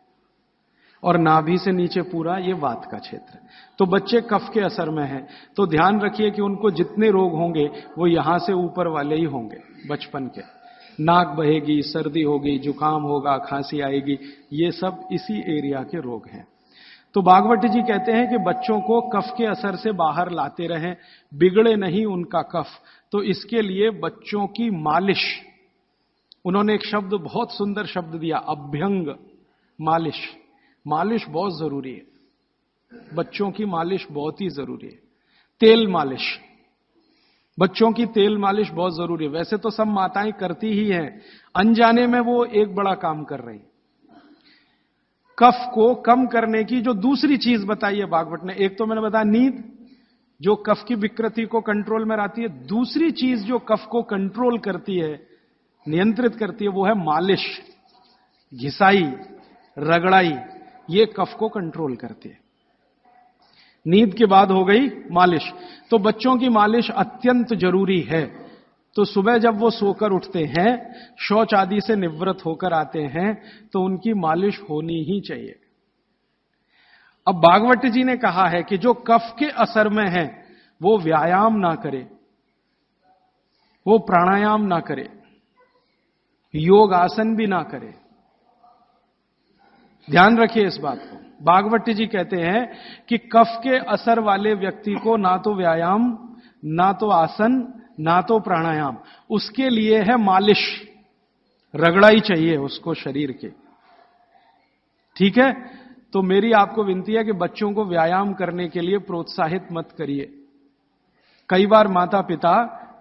और नाभि से नीचे पूरा ये वात का क्षेत्र है। तो बच्चे कफ के असर में हैं, तो ध्यान रखिए कि उनको जितने रोग होंगे वो यहां से ऊपर वाले ही होंगे बचपन के। नाक बहेगी, सर्दी होगी, जुकाम होगा, खांसी आएगी, ये सब इसी एरिया के रोग हैं। तो भागवत जी कहते हैं कि बच्चों को कफ के असर से बाहर लाते रहें, बिगड़े नहीं उनका कफ। तो इसके लिए बच्चों की मालिश, उन्होंने एक शब्द, बहुत सुंदर शब्द दिया, अभ्यंग मालिश। मालिश बहुत जरूरी है, बच्चों की मालिश बहुत ही जरूरी है। तेल मालिश, बच्चों की तेल मालिश बहुत जरूरी है। वैसे तो सब माताएं करती ही हैं, अनजाने में वो एक बड़ा काम कर रही। कफ को कम करने की जो दूसरी चीज बताई है भागवत ने, एक तो मैंने बताया नींद, जो कफ की विकृति को कंट्रोल में लाती है। दूसरी चीज जो कफ को कंट्रोल करती है, नियंत्रित करती है, वो है मालिश, घिसाई, रगड़ाई। ये कफ को कंट्रोल करती है। नींद के बाद हो गई मालिश। तो बच्चों की मालिश अत्यंत जरूरी है। तो सुबह जब वो सोकर उठते हैं, शौच आदि से निवृत्त होकर आते हैं, तो उनकी मालिश होनी ही चाहिए। अब भागवत जी ने कहा है कि जो कफ के असर में है वो व्यायाम ना करे, वो प्राणायाम ना करे, योग आसन भी ना करे। ध्यान रखिए इस बात को। भागवत जी कहते हैं कि कफ के असर वाले व्यक्ति को ना तो व्यायाम, ना तो आसन, ना तो प्राणायाम, उसके लिए है मालिश, रगड़ाई चाहिए उसको शरीर के। ठीक है? तो मेरी आपको विनती है कि बच्चों को व्यायाम करने के लिए प्रोत्साहित मत करिए। कई बार माता पिता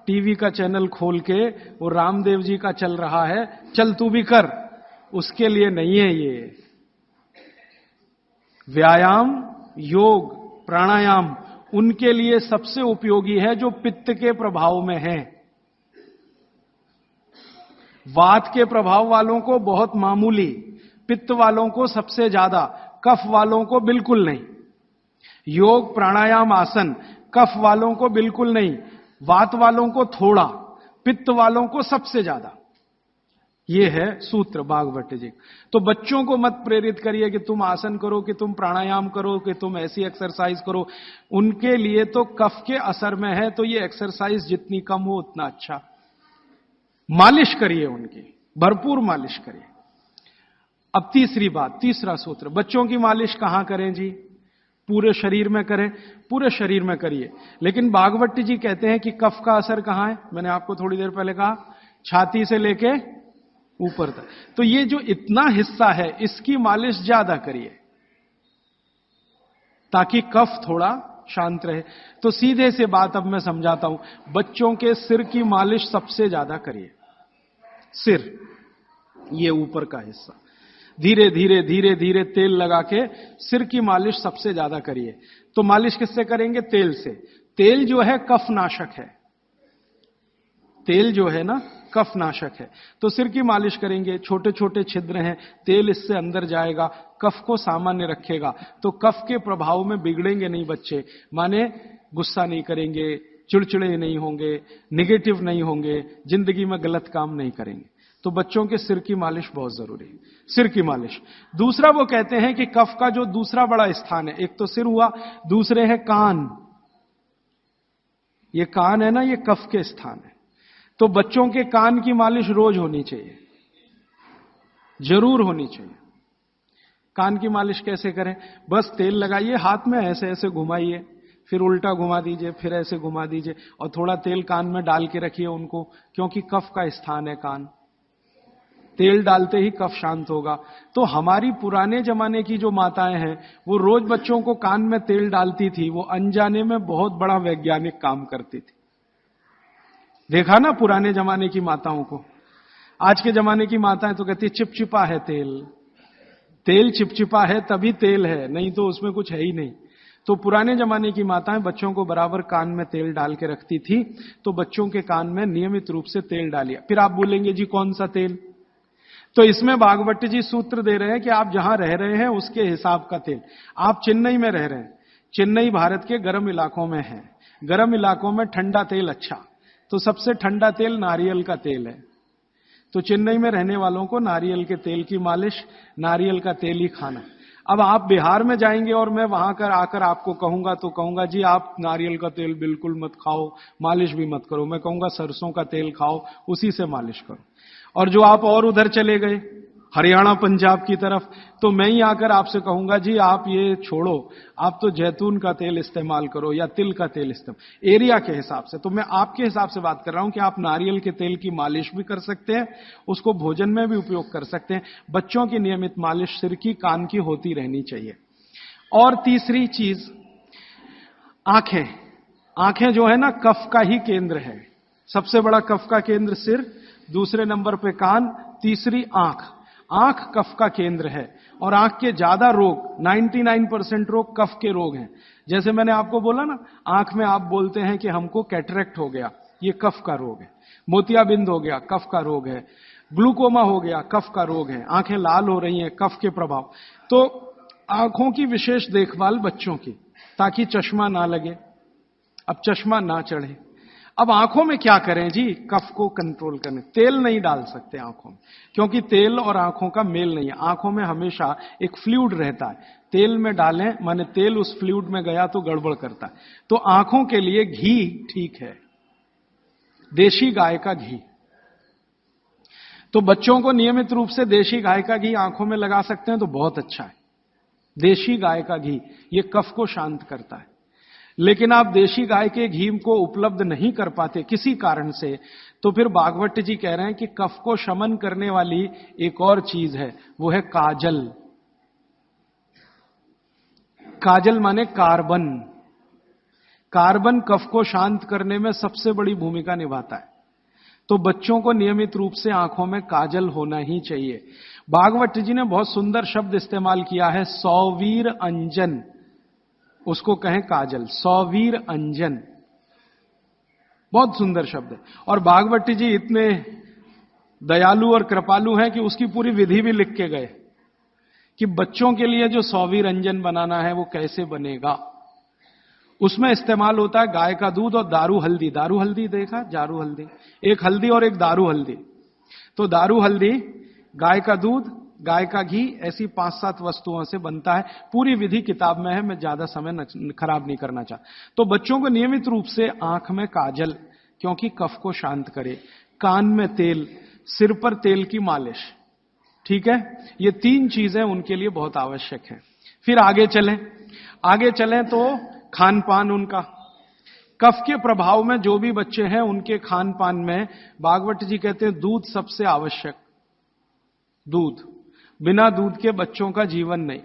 टीवी का चैनल खोल के वो रामदेव जी का चल रहा है, चल तू भी कर, उसके लिए नहीं है ये। व्यायाम, योग, प्राणायाम उनके लिए सबसे उपयोगी है जो पित्त के प्रभाव में है। वात के प्रभाव वालों को बहुत मामूली, पित्त वालों को सबसे ज्यादा, कफ वालों को बिल्कुल नहीं। योग, प्राणायाम, आसन कफ वालों को बिल्कुल नहीं, वात वालों को थोड़ा, पित्त वालों को सबसे ज्यादा। यह है सूत्र भागवत जी। तो बच्चों को मत प्रेरित करिए कि तुम आसन करो, कि तुम प्राणायाम करो, कि तुम ऐसी एक्सरसाइज करो। उनके लिए तो कफ के असर में है, तो ये एक्सरसाइज जितनी कम हो उतना अच्छा। मालिश करिए उनकी, भरपूर मालिश करिए। अब तीसरी बात, तीसरा सूत्र, बच्चों की मालिश कहां करें जी? पूरे शरीर में करें, पूरे शरीर में करिए। लेकिन भागवत जी कहते हैं कि कफ का असर कहां है? मैंने आपको थोड़ी देर पहले कहा, छाती से लेके ऊपर तक। तो ये जो इतना हिस्सा है, इसकी मालिश ज्यादा करिए ताकि कफ थोड़ा शांत रहे। तो सीधे से बात अब मैं समझाता हूं। बच्चों के सिर की मालिश सबसे ज्यादा करिए। सिर, ये ऊपर का हिस्सा, धीरे धीरे धीरे धीरे तेल लगा के सिर की मालिश सबसे ज्यादा करिए। तो मालिश किससे करेंगे? तेल से। तेल जो है कफ नाशक है, तेल जो है ना कफ नाशक है। तो सिर की मालिश करेंगे, छोटे छोटे छिद्र हैं, तेल इससे अंदर जाएगा, कफ को सामान्य रखेगा। तो कफ के प्रभाव में बिगड़ेंगे नहीं बच्चे, माने गुस्सा नहीं करेंगे, चिड़चिड़े नहीं होंगे, नेगेटिव नहीं होंगे, जिंदगी में गलत काम नहीं करेंगे। तो बच्चों के सिर की मालिश बहुत जरूरी है, सिर की मालिश। दूसरा, वो कहते हैं कि कफ का जो दूसरा बड़ा स्थान है, एक तो सिर हुआ, दूसरे है कान। ये कान है ना, ये कफ के स्थान है। तो बच्चों के कान की मालिश रोज होनी चाहिए, जरूर होनी चाहिए। कान की मालिश कैसे करें? बस तेल लगाइए, हाथ में ऐसे ऐसे घुमाइए, फिर उल्टा घुमा दीजिए, फिर ऐसे घुमा दीजिए, और थोड़ा तेल कान में डाल के रखिए उनको, क्योंकि कफ का स्थान है कान। तेल डालते ही कफ शांत होगा। तो हमारी पुराने जमाने की जो माताएं हैं, वो रोज बच्चों को कान में तेल डालती थी, वो अनजाने में बहुत बड़ा वैज्ञानिक काम करती थी। देखा ना पुराने जमाने की माताओं को। आज के जमाने की माताएं तो कहती चिपचिपा है तेल, तेल चिपचिपा है तभी तेल है, नहीं तो उसमें कुछ है ही नहीं। तो पुराने जमाने की माताएं बच्चों को बराबर कान में तेल डाल के रखती थी, तो बच्चों के कान में नियमित रूप से तेल डालिए। फिर आप बोलेंगे जी कौन सा तेल? तो इसमें भागवत जी सूत्र दे रहे हैं कि आप जहां रह रहे हैं उसके हिसाब का तेल। आप चेन्नई में रह रहे हैं, चेन्नई भारत के गर्म इलाकों में है, गर्म इलाकों में ठंडा तेल अच्छा, तो सबसे ठंडा तेल नारियल का तेल है। तो चेन्नई में रहने वालों को नारियल के तेल की मालिश, नारियल का तेल ही खाना। अब आप बिहार में जाएंगे और मैं वहां कर आकर आपको कहूंगा, तो कहूंगा जी आप नारियल का तेल बिल्कुल मत खाओ, मालिश भी मत करो। मैं कहूंगा सरसों का तेल खाओ, उसी से मालिश करो। और जो आप और उधर चले गए हरियाणा पंजाब की तरफ, तो मैं ही आकर आपसे कहूंगा जी आप ये छोड़ो, आप तो जैतून का तेल इस्तेमाल करो या तिल का तेल इस्तेमाल, एरिया के हिसाब से। तो मैं आपके हिसाब से बात कर रहा हूं कि आप नारियल के तेल की मालिश भी कर सकते हैं, उसको भोजन में भी उपयोग कर सकते हैं। बच्चों की नियमित मालिश सिर की कान की होती रहनी चाहिए। और तीसरी चीज, आंखें। आंखें जो है ना कफ का ही केंद्र है। सबसे बड़ा कफ का केंद्र सिर, दूसरे नंबर पे कान, तीसरी आंख। आंख कफ का केंद्र है, और आंख के ज्यादा रोग 99% रोग कफ के रोग हैं। जैसे मैंने आपको बोला ना, आंख में आप बोलते हैं कि हमको कैटरेक्ट हो गया, ये कफ का रोग है। मोतियाबिंद हो गया, कफ का रोग है। ग्लूकोमा हो गया, कफ का रोग है। आंखें लाल हो रही हैं, कफ के प्रभाव। तो आंखों की विशेष देखभाल बच्चों की, ताकि चश्मा ना लगे, अब चश्मा ना चढ़े। अब आंखों में क्या करें जी? कफ को कंट्रोल करने, तेल नहीं डाल सकते आंखों में, क्योंकि तेल और आंखों का मेल नहीं है। आंखों में हमेशा एक फ्लूइड रहता है, तेल में डालें माने तेल उस फ्लूइड में गया तो गड़बड़ करता है। तो आंखों के लिए घी ठीक है, देशी गाय का घी। तो बच्चों को नियमित रूप से देशी गाय का घी आंखों में लगा सकते हैं तो बहुत अच्छा है। देशी गाय का घी ये कफ को शांत करता है। लेकिन आप देशी गाय के घी को उपलब्ध नहीं कर पाते किसी कारण से, तो फिर भागवत जी कह रहे हैं कि कफ को शमन करने वाली एक और चीज है, वो है काजल। काजल माने कार्बन। कार्बन कफ को शांत करने में सबसे बड़ी भूमिका निभाता है। तो बच्चों को नियमित रूप से आंखों में काजल होना ही चाहिए। भागवत जी ने बहुत सुंदर शब्द इस्तेमाल किया है, सौवीर अंजन, उसको कहें काजल, सौवीर अंजन, बहुत सुंदर शब्द है। और भागवत जी इतने दयालु और कृपालु हैं कि उसकी पूरी विधि भी लिख के गए कि बच्चों के लिए जो सौवीर अंजन बनाना है वो कैसे बनेगा। उसमें इस्तेमाल होता है गाय का दूध और दारू हल्दी। दारू हल्दी देखा? जारू हल्दी, एक हल्दी और एक दारू हल्दी। तो दारू हल्दी, गाय का दूध, गाय का घी, ऐसी 5-7 वस्तुओं से बनता है। पूरी विधि किताब में है, मैं ज्यादा समय खराब नहीं करना चाहता। तो बच्चों को नियमित रूप से आंख में काजल, क्योंकि कफ को शांत करे, कान में तेल, सिर पर तेल की मालिश, ठीक है? ये 3 चीजें उनके लिए बहुत आवश्यक है। फिर आगे चलें तो खान पान उनका, कफ के प्रभाव में जो भी बच्चे हैं उनके खान पान में भागवत जी कहते हैं दूध सबसे आवश्यक। दूध, बिना दूध के बच्चों का जीवन नहीं,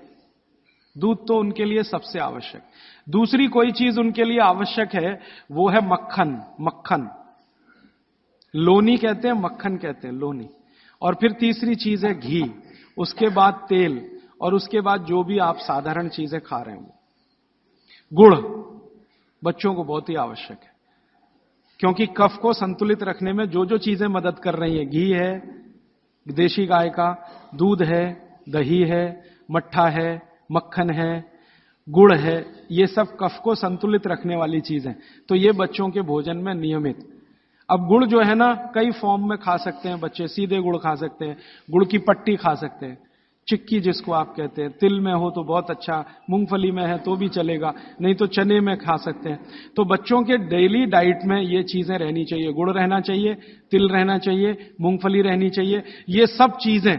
दूध तो उनके लिए सबसे आवश्यक। दूसरी कोई चीज उनके लिए आवश्यक है, वो है मक्खन। मक्खन, लोनी कहते हैं, मक्खन कहते हैं, लोनी। और फिर तीसरी चीज है घी, उसके बाद तेल, और उसके बाद जो भी आप साधारण चीजें खा रहे हैं। गुड़ बच्चों को बहुत ही आवश्यक है, क्योंकि कफ को संतुलित रखने में जो जो चीजें मदद कर रही हैं, घी है देशी गाय का, दूध है, दही है, मट्ठा है, मक्खन है, गुड़ है, ये सब कफ को संतुलित रखने वाली चीजें। तो ये बच्चों के भोजन में नियमित। अब गुड़ जो है ना, कई फॉर्म में खा सकते हैं बच्चे। सीधे गुड़ खा सकते हैं, गुड़ की पट्टी खा सकते हैं, चिक्की जिसको आप कहते हैं, तिल में हो तो बहुत अच्छा, मूंगफली में है तो भी चलेगा, नहीं तो चने में खा सकते हैं। तो बच्चों के डेली डाइट में ये चीजें रहनी चाहिए, गुड़ रहना चाहिए, तिल रहना चाहिए, मूंगफली रहनी चाहिए। ये सब चीजें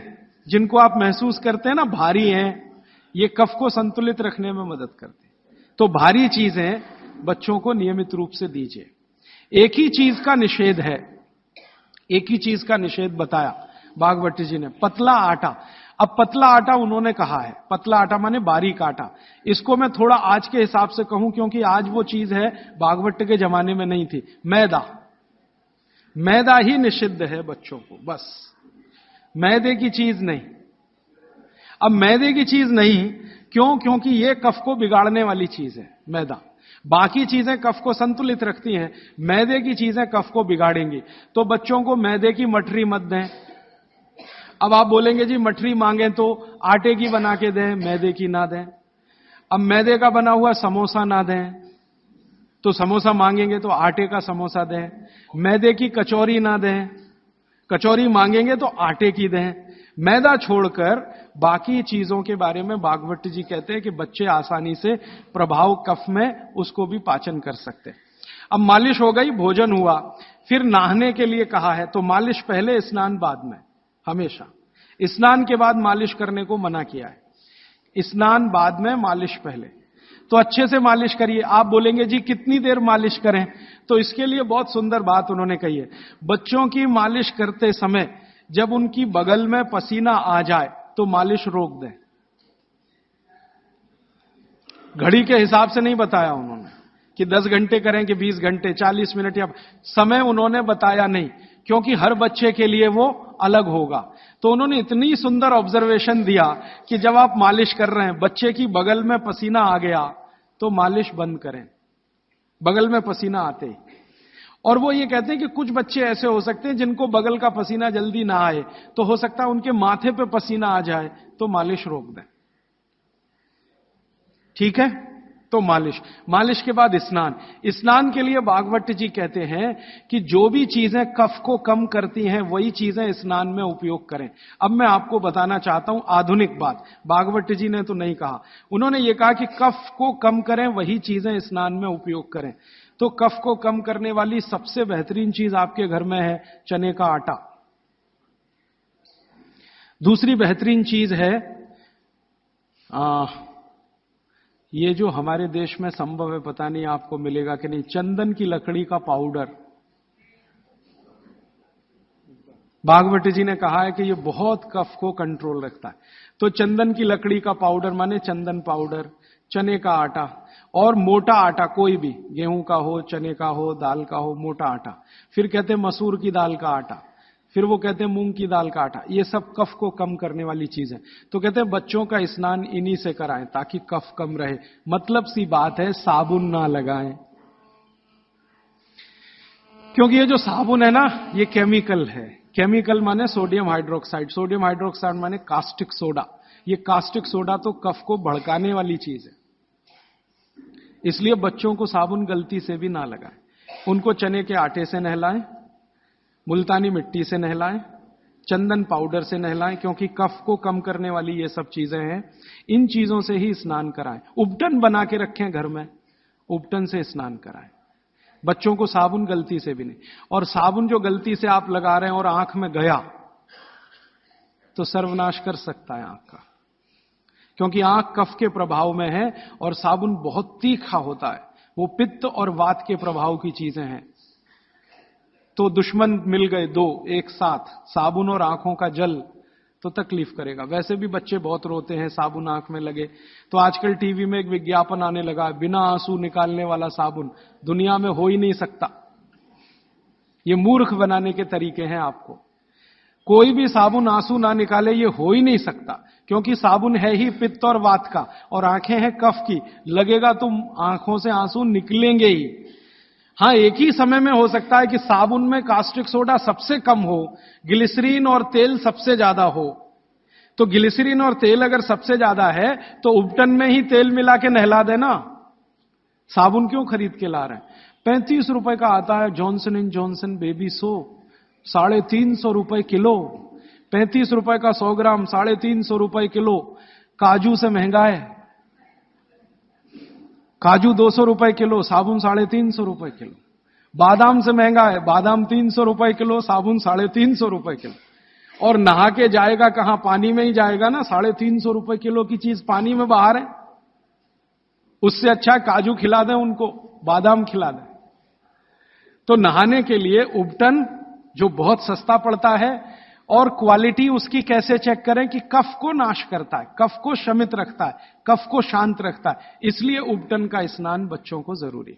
जिनको आप महसूस करते हैं ना भारी हैं, ये कफ को संतुलित रखने में मदद करते हैं। तो भारी चीजें बच्चों को नियमित रूप से दीजिए। एक ही चीज का निषेध है, एक ही चीज का निषेध बताया भागवती जी ने, पतला आटा। अब पतला आटा उन्होंने कहा है, पतला आटा माने बारीक आटा। इसको मैं थोड़ा आज के हिसाब से कहूं, क्योंकि आज वो चीज है भागवत के जमाने में नहीं थी। मैदा, मैदा ही निषिद्ध है बच्चों को, बस मैदे की चीज नहीं। अब मैदे की चीज नहीं क्यों? क्योंकि ये कफ को बिगाड़ने वाली चीज है मैदा। बाकी चीजें कफ को संतुलित रखती हैं, मैदे की चीजें कफ को बिगाड़ेंगी। तो बच्चों को मैदे की मठरी मत दें। अब आप बोलेंगे जी मठरी मांगे तो आटे की बना के दें, मैदे की ना दें। अब मैदे का बना हुआ समोसा ना दें, तो समोसा मांगेंगे तो आटे का समोसा दें। मैदे की कचौरी ना दें, कचौरी मांगेंगे तो आटे की दें। मैदा छोड़कर बाकी चीजों के बारे में भागवत जी कहते हैं कि बच्चे आसानी से प्रभाव कफ में उसको भी पाचन कर सकते हैं। अब मालिश हो गई, भोजन हुआ, फिर नहाने के लिए कहा है, तो मालिश पहले, स्नान बाद में। हमेशा स्नान के बाद मालिश करने को मना किया है, स्नान बाद में, मालिश पहले। तो अच्छे से मालिश करिए। आप बोलेंगे जी कितनी देर मालिश करें? तो इसके लिए बहुत सुंदर बात उन्होंने कही है। बच्चों की मालिश करते समय जब उनकी बगल में पसीना आ जाए तो मालिश रोक दें। घड़ी के हिसाब से नहीं बताया उन्होंने कि 10 घंटे करें कि 20 घंटे, 40 मिनट, या समय उन्होंने बताया नहीं, क्योंकि हर बच्चे के लिए वो अलग होगा। तो उन्होंने इतनी सुंदर ऑब्जर्वेशन दिया कि जब आप मालिश कर रहे हैं, बच्चे की बगल में पसीना आ गया तो मालिश बंद करें, बगल में पसीना आते ही। और वो ये कहते हैं कि कुछ बच्चे ऐसे हो सकते हैं जिनको बगल का पसीना जल्दी ना आए, तो हो सकता है उनके माथे पे पसीना आ जाए, तो मालिश रोक दें। ठीक है? तो मालिश के बाद स्नान। स्नान के लिए भागवत जी कहते हैं कि जो भी चीजें कफ को कम करती हैं वही चीजें स्नान में उपयोग करें। अब मैं आपको बताना चाहता हूं आधुनिक बात, भागवत जी ने तो नहीं कहा। उन्होंने ये कहा कि कफ को कम करें वही चीजें स्नान में उपयोग करें। तो कफ को कम करने वाली सबसे बेहतरीन चीज आपके घर में है चने का आटा। दूसरी बेहतरीन चीज है ये जो हमारे देश में संभव है, पता नहीं आपको मिलेगा कि नहीं, चंदन की लकड़ी का पाउडर। भागवत जी ने कहा है कि ये बहुत कफ को कंट्रोल रखता है। तो चंदन की लकड़ी का पाउडर माने चंदन पाउडर, चने का आटा, और मोटा आटा कोई भी, गेहूं का हो, चने का हो, दाल का हो, मोटा आटा। फिर कहते हैं मसूर की दाल का आटा, फिर वो कहते हैं मूंग की दाल का आटा। ये सब कफ को कम करने वाली चीज है। तो कहते हैं बच्चों का स्नान इन्हीं से कराएं ताकि कफ कम रहे। मतलब सी बात है, साबुन ना लगाएं, क्योंकि ये जो साबुन है ना, ये केमिकल है। केमिकल माने सोडियम हाइड्रोक्साइड, सोडियम हाइड्रोक्साइड माने कास्टिक सोडा। ये कास्टिक सोडा तो कफ को भड़काने वाली चीज है, इसलिए बच्चों को साबुन गलती से भी ना लगाएं। उनको चने के आटे से नहलाएं, मुल्तानी मिट्टी से नहलाएं, चंदन पाउडर से नहलाएं, क्योंकि कफ को कम करने वाली ये सब चीजें हैं। इन चीजों से ही स्नान कराएं। उपटन बना के रखें घर में, उपटन से स्नान कराएं बच्चों को, साबुन गलती से भी नहीं। और साबुन जो गलती से आप लगा रहे हैं और आंख में गया तो सर्वनाश कर सकता है आंख का, क्योंकि आंख कफ के प्रभाव में है और साबुन बहुत तीखा होता है। वो पित्त और वात के प्रभाव की चीजें हैं। तो दुश्मन मिल गए दो एक साथ, साबुन और आंखों का जल, तो तकलीफ करेगा। वैसे भी बच्चे बहुत रोते हैं साबुन आंख में लगे। तो आजकल टीवी में एक विज्ञापन आने लगा, बिना आंसू निकालने वाला साबुन दुनिया में हो ही नहीं सकता। ये मूर्ख बनाने के तरीके हैं आपको। कोई भी साबुन आंसू ना निकाले, ये हो ही नहीं सकता, क्योंकि साबुन है ही पित्त और वात का और आंखें हैं कफ की। लगेगा तो आंखों से आंसू निकलेंगे ही। हां, एक ही समय में हो सकता है कि साबुन में कास्टिक सोडा सबसे कम हो, ग्लिसरीन और तेल सबसे ज्यादा हो। तो ग्लिसरीन और तेल अगर सबसे ज्यादा है तो उपटन में ही तेल मिला के नहला देना, साबुन क्यों खरीद के ला रहे हैं? 35 रुपए का आता है Johnson and Johnson baby soap, 350 रुपए किलो। 35 रुपए का 100 ग्राम, 350 रुपए किलो। काजू से महंगा है, काजू 200 रुपए किलो, साबुन 350 रुपए किलो। बादाम से महंगा है, बादाम 300 रुपए किलो, साबुन 350 रुपए किलो। और नहा के जाएगा कहां, पानी में ही जाएगा ना। 350 रुपए किलो की चीज पानी में बाहर है। उससे अच्छा काजू खिला दें उनको, बादाम खिला दें। तो नहाने के लिए उबटन जो बहुत सस्ता पड़ता है, और क्वालिटी उसकी कैसे चेक करें कि कफ को नाश करता है, कफ को शमित रखता है, कफ को शांत रखता है, इसलिए उबटन का स्नान बच्चों को जरूरी।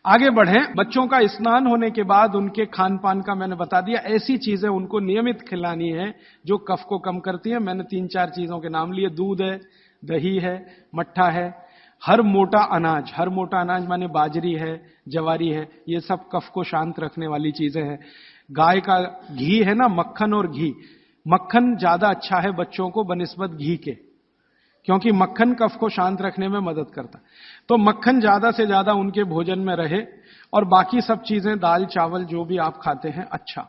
आगे बढ़ें। बच्चों का स्नान होने के बाद उनके खान पान का मैंने बता दिया। ऐसी चीजें उनको नियमित खिलानी है जो कफ को कम करती है। मैंने 3-4 चीजों के नाम लिए। दूध है, दही है, मट्ठा है, हर मोटा अनाज माने बाजरी है, जवारी है, ये सब कफ को शांत रखने वाली चीजें हैं। गाय का घी है ना, मक्खन और घी, मक्खन ज्यादा अच्छा है बच्चों को बनिस्बत घी के, क्योंकि मक्खन कफ को शांत रखने में मदद करता है। तो मक्खन ज्यादा से ज्यादा उनके भोजन में रहे, और बाकी सब चीजें दाल चावल जो भी आप खाते हैं अच्छा।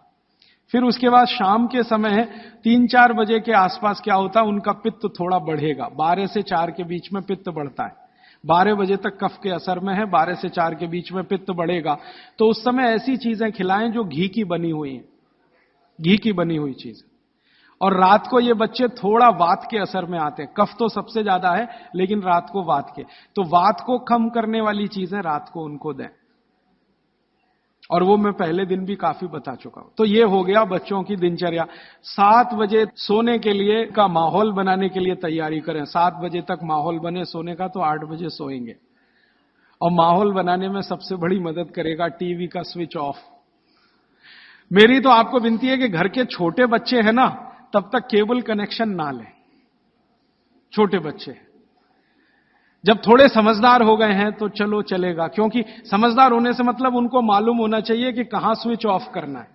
फिर उसके बाद शाम के समय 3-4 बजे के आसपास क्या होता है, उनका पित्त थोड़ा बढ़ेगा। 12 से 4 के बीच में पित्त बढ़ता है। 12 बजे तक कफ के असर में है, 12 से 4 के बीच में पित्त बढ़ेगा। तो उस समय ऐसी चीजें खिलाएं जो घी की बनी हुई हैं, घी की बनी हुई चीज। और रात को ये बच्चे थोड़ा वात के असर में आते हैं। कफ तो सबसे ज्यादा है, लेकिन रात को वात के, तो वात को कम करने वाली चीजें रात को उनको दें। और वो मैं पहले दिन भी काफी बता चुका हूं। तो ये हो गया बच्चों की दिनचर्या। 7 बजे सोने के लिए का माहौल बनाने के लिए तैयारी करें। 7 बजे तक माहौल बने सोने का, तो 8 बजे सोएंगे। और माहौल बनाने में सबसे बड़ी मदद करेगा टीवी का स्विच ऑफ। मेरी तो आपको विनती है कि घर के छोटे बच्चे हैं ना, तब तक केबल कनेक्शन ना लें। छोटे बच्चे जब थोड़े समझदार हो गए हैं तो चलो चलेगा, क्योंकि समझदार होने से मतलब उनको मालूम होना चाहिए कि कहां स्विच ऑफ करना है,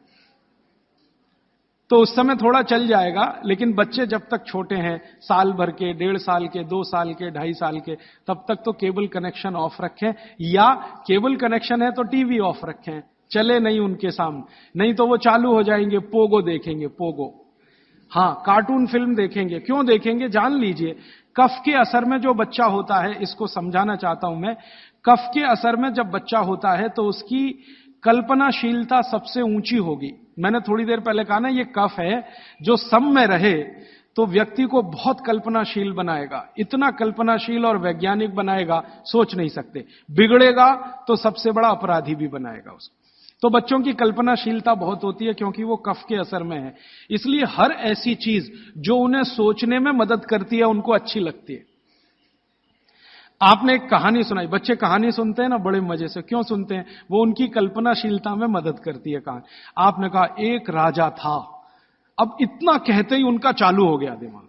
तो उस समय थोड़ा चल जाएगा। लेकिन बच्चे जब तक छोटे हैं, साल भर के, 1.5 साल के, 2 साल के, 2.5 साल के, तब तक तो केबल कनेक्शन ऑफ रखें, या केबल कनेक्शन है तो टीवी ऑफ रखें, चले नहीं उनके सामने। नहीं तो वो चालू हो जाएंगे, पोगो देखेंगे, पोगो। हां, कार्टून फिल्म देखेंगे। क्यों देखेंगे जान लीजिए। कफ के असर में जो बच्चा होता है, इसको समझाना चाहता हूं मैं। कफ के असर में जब बच्चा होता है तो उसकी कल्पनाशीलता सबसे ऊंची होगी। मैंने थोड़ी देर पहले कहा ना, ये कफ है जो सम में रहे तो व्यक्ति को बहुत कल्पनाशील बनाएगा। इतना कल्पनाशील और वैज्ञानिक बनाएगा, सोच नहीं सकते। बिगड़ेगा तो सबसे बड़ा अपराधी भी बनाएगा उसको। तो बच्चों की कल्पनाशीलता बहुत होती है, क्योंकि वो कफ के असर में है। इसलिए हर ऐसी चीज जो उन्हें सोचने में मदद करती है, उनको अच्छी लगती है। आपने एक कहानी सुनाई, बच्चे कहानी सुनते हैं ना बड़े मजे से। क्यों सुनते हैं? वो उनकी कल्पनाशीलता में मदद करती है कहानी। आपने कहा एक राजा था, अब इतना कहते ही उनका चालू हो गया दिमाग।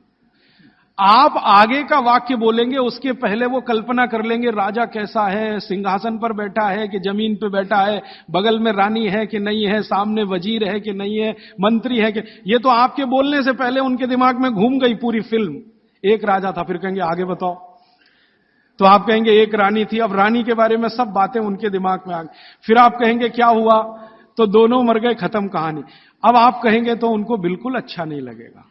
आप आगे का वाक्य बोलेंगे, उसके पहले वो कल्पना कर लेंगे राजा कैसा है, सिंहासन पर बैठा है कि जमीन पर बैठा है, बगल में रानी है कि नहीं है, सामने वजीर है कि नहीं है, मंत्री है कि। ये तो आपके बोलने से पहले उनके दिमाग में घूम गई पूरी फिल्म। एक राजा था, फिर कहेंगे आगे बताओ, तो आप कहेंगे एक रानी थी। अब रानी के बारे में सब बातें उनके दिमाग में आ गई। फिर आप कहेंगे क्या हुआ, तो दोनों मर गए, खत्म कहानी। अब आप कहेंगे तो उनको बिल्कुल अच्छा नहीं लगेगा।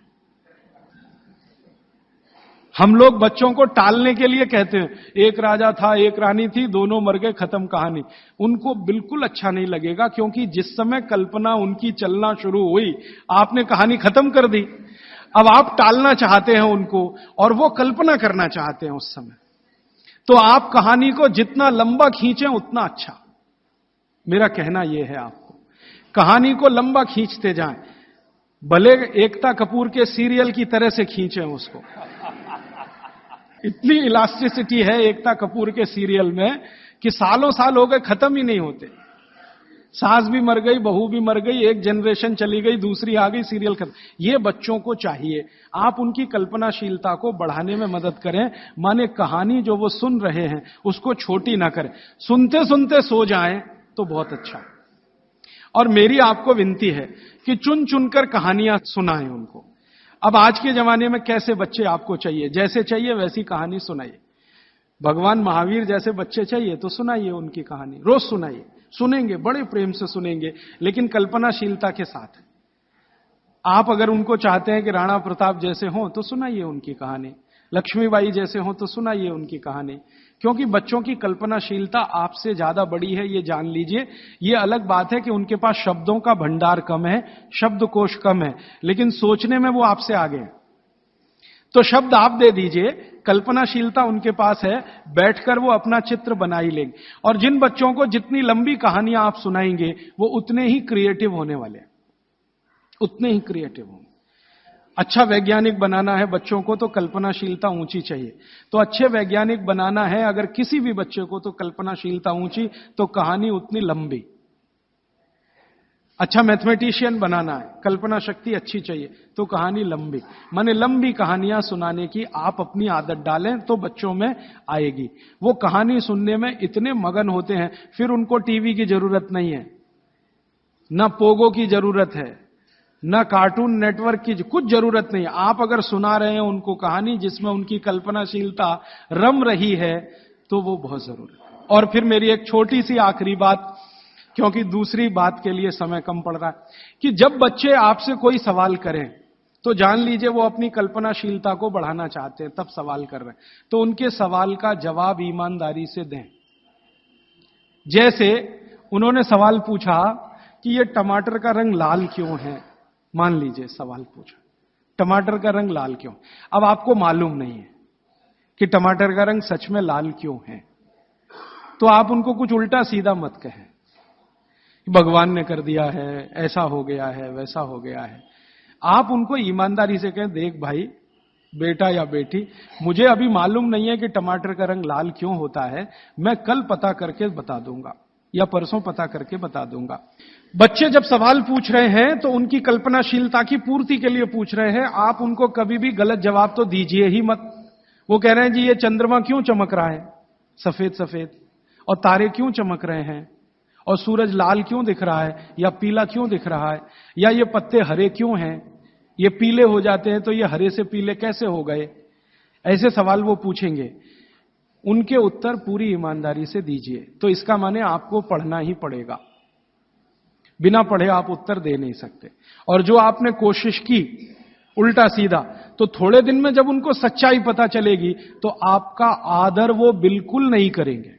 हम लोग बच्चों को टालने के लिए कहते हैं, एक राजा था, एक रानी थी, दोनों मर गए, खत्म कहानी। उनको बिल्कुल अच्छा नहीं लगेगा, क्योंकि जिस समय कल्पना उनकी चलना शुरू हुई, आपने कहानी खत्म कर दी। अब आप टालना चाहते हैं उनको, और वो कल्पना करना चाहते हैं उस समय। तो आप कहानी को जितना लंबा खींचें उतना अच्छा। मेरा कहना यह है आपको, कहानी को लंबा खींचते जाएं, भले एकता कपूर के सीरियल की तरह से खींचें उसको। इतनी इलास्टिसिटी है एकता कपूर के सीरियल में कि सालों साल हो गए, खत्म ही नहीं होते। सास भी मर गई, बहू भी मर गई, एक जनरेशन चली गई, दूसरी आ गई, सीरियल खत्म। ये बच्चों को चाहिए, आप उनकी कल्पनाशीलता को बढ़ाने में मदद करें। माने कहानी जो वो सुन रहे हैं उसको छोटी ना करें, सुनते सुनते सो जाएं तो बहुत अच्छा। और मेरी आपको विनती है कि चुन चुनकर कहानियां सुनाएं उनको। अब आज के जमाने में कैसे बच्चे आपको चाहिए, जैसे चाहिए वैसी कहानी सुनाइए। भगवान महावीर जैसे बच्चे चाहिए तो सुनाइए उनकी कहानी, रोज सुनाइए। सुनेंगे, बड़े प्रेम से सुनेंगे, लेकिन कल्पनाशीलता के साथ। आप अगर उनको चाहते हैं कि राणा प्रताप जैसे हों तो सुनाइए उनकी कहानी, लक्ष्मीबाई जैसे हों तो सुनाइए उनकी कहानी, क्योंकि बच्चों की कल्पनाशीलता आपसे ज्यादा बड़ी है, ये जान लीजिए। ये अलग बात है कि उनके पास शब्दों का भंडार कम है, शब्दकोश कम है, लेकिन सोचने में वो आपसे आगे हैं। तो शब्द आप दे दीजिए, कल्पनाशीलता उनके पास है, बैठकर वो अपना चित्र बना ही लेंगे। और जिन बच्चों को जितनी लंबी कहानियां आप सुनाएंगे, वो उतने ही क्रिएटिव होने वाले हैं, उतने ही क्रिएटिव होंगे। अच्छा वैज्ञानिक बनाना है बच्चों को तो कल्पनाशीलता ऊंची चाहिए। तो अच्छे वैज्ञानिक बनाना है अगर किसी भी बच्चे को, तो कल्पनाशीलता ऊंची, तो कहानी उतनी लंबी। अच्छा मैथमेटिशियन बनाना है, कल्पना शक्ति अच्छी चाहिए, तो कहानी लंबी। माने लंबी कहानियां सुनाने की आप अपनी आदत डालें तो बच्चों में आएगी। वो कहानी सुनने में इतने मगन होते हैं, फिर उनको टीवी की जरूरत नहीं है, ना पोगो की जरूरत है, ना कार्टून नेटवर्क की कुछ जरूरत नहीं। आप अगर सुना रहे हैं उनको कहानी जिसमें उनकी कल्पनाशीलता रम रही है, तो वो बहुत जरूरी है। और फिर मेरी एक छोटी सी आखिरी बात, क्योंकि दूसरी बात के लिए समय कम पड़ रहा है, कि जब बच्चे आपसे कोई सवाल करें तो जान लीजिए वो अपनी कल्पनाशीलता को बढ़ाना चाहते हैं, तब सवाल कर रहे हैं। तो उनके सवाल का जवाब ईमानदारी से दें। जैसे उन्होंने सवाल पूछा कि ये टमाटर का रंग लाल क्यों है, मान लीजिए सवाल पूछा टमाटर का रंग लाल क्यों। अब आपको मालूम नहीं है कि टमाटर का रंग सच में लाल क्यों है, तो आप उनको कुछ उल्टा सीधा मत कहें, भगवान ने कर दिया है, ऐसा हो गया है, वैसा हो गया है। आप उनको ईमानदारी से कहें, देख भाई, बेटा या बेटी, मुझे अभी मालूम नहीं है कि टमाटर का रंग लाल क्यों होता है, मैं कल पता करके बता दूंगा या परसों पता करके बता दूंगा। बच्चे जब सवाल पूछ रहे हैं तो उनकी कल्पनाशीलता की पूर्ति के लिए पूछ रहे हैं, आप उनको कभी भी गलत जवाब तो दीजिए ही मत। वो कह रहे हैं जी ये चंद्रमा क्यों चमक रहा है सफेद सफेद, और तारे क्यों चमक रहे हैं, और सूरज लाल क्यों दिख रहा है या पीला क्यों दिख रहा है, या ये पत्ते हरे क्यों हैं, ये पीले हो जाते हैं तो ये हरे से पीले कैसे हो गए। ऐसे सवाल वो पूछेंगे, उनके उत्तर पूरी ईमानदारी से दीजिए। तो इसका माने आपको पढ़ना ही पड़ेगा, बिना पढ़े आप उत्तर दे नहीं सकते। और जो आपने कोशिश की उल्टा सीधा, तो थोड़े दिन में जब उनको सच्चाई पता चलेगी तो आपका आदर वो बिल्कुल नहीं करेंगे।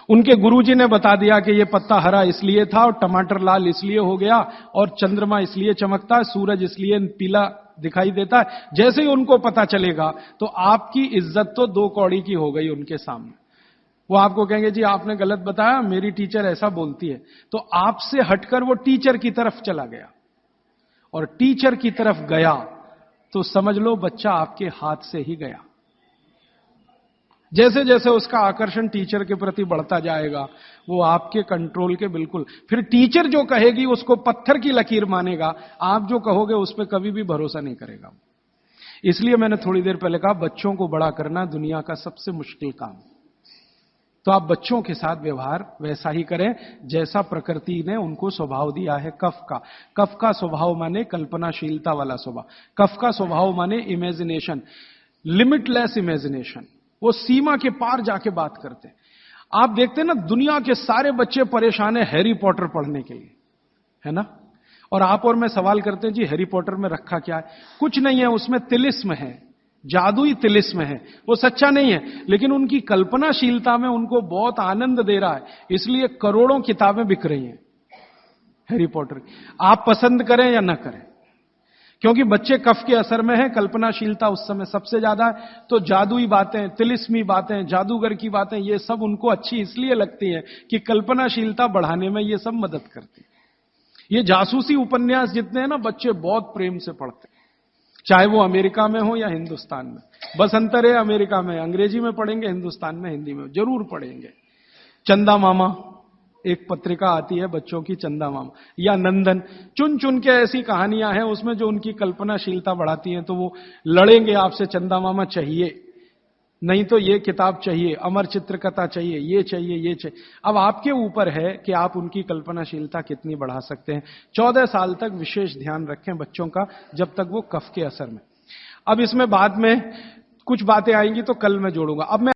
उनके गुरुजी ने बता दिया कि ये पत्ता हरा इसलिए था और टमाटर लाल इसलिए हो गया और चंद्रमा इसलिए चमकता है, सूरज इसलिए पीला दिखाई देता है। जैसे ही उनको पता चलेगा तो आपकी इज्जत तो 2 कौड़ी की हो गई उनके सामने। वो आपको कहेंगे जी आपने गलत बताया, मेरी टीचर ऐसा बोलती है। तो आपसे हटकर वो टीचर की तरफ चला गया, और टीचर की तरफ गया तो समझ लो बच्चा आपके हाथ से ही गया। जैसे जैसे उसका आकर्षण टीचर के प्रति बढ़ता जाएगा, वो आपके कंट्रोल के बिल्कुल, फिर टीचर जो कहेगी उसको पत्थर की लकीर मानेगा, आप जो कहोगे उस पर कभी भी भरोसा नहीं करेगा। इसलिए मैंने थोड़ी देर पहले कहा, बच्चों को बड़ा करना दुनिया का सबसे मुश्किल काम। तो आप बच्चों के साथ व्यवहार वैसा ही करें जैसा प्रकृति ने उनको स्वभाव दिया है। कफ का स्वभाव माने कल्पनाशीलता वाला स्वभाव, कफ का स्वभाव माने इमेजिनेशन, लिमिटलेस इमेजिनेशन। वो सीमा के पार जाके बात करते हैं। आप देखते हैं ना, दुनिया के सारे बच्चे परेशान है हैरी पॉटर पढ़ने के लिए, है ना। और आप और मैं सवाल करते हैं जी हैरी पॉटर में रखा क्या है? कुछ नहीं है, उसमें तिलिस्म है, जादुई तिलिस्म है, वो सच्चा नहीं है, लेकिन उनकी कल्पनाशीलता में उनको बहुत आनंद दे रहा है, इसलिए करोड़ों किताबें बिक रही हैं हैरी पॉटर की। आप पसंद करें या ना करें, क्योंकि बच्चे कफ के असर में हैं, कल्पनाशीलता उस समय सबसे ज्यादा है। तो जादुई बातें, तिलिस्मी बातें, जादूगर की बातें, ये सब उनको अच्छी इसलिए लगती हैं कि कल्पनाशीलता बढ़ाने में ये सब मदद करती है। ये जासूसी उपन्यास जितने हैं ना, बच्चे बहुत प्रेम से पढ़ते हैं, चाहे वो अमेरिका में हो या हिंदुस्तान में। बस अंतर है, अमेरिका में अंग्रेजी में पढ़ेंगे, हिंदुस्तान में हिंदी में जरूर पढ़ेंगे। चंदा मामा एक पत्रिका आती है बच्चों की, चंदा मामा या नंदन, चुन चुन के ऐसी कहानियां हैं उसमें जो उनकी कल्पनाशीलता बढ़ाती हैं। तो वो लड़ेंगे आपसे, चंदा मामा चाहिए, नहीं तो ये किताब चाहिए, अमर चित्रकथा चाहिए, ये चाहिए, ये चाहिए। अब आपके ऊपर है कि आप उनकी कल्पनाशीलता कितनी बढ़ा सकते हैं। 14 साल तक विशेष ध्यान रखें बच्चों का, जब तक वो कफ के असर में। अब इसमें बाद में कुछ बातें आएंगी तो कल मैं जोड़ूंगा। अब मैं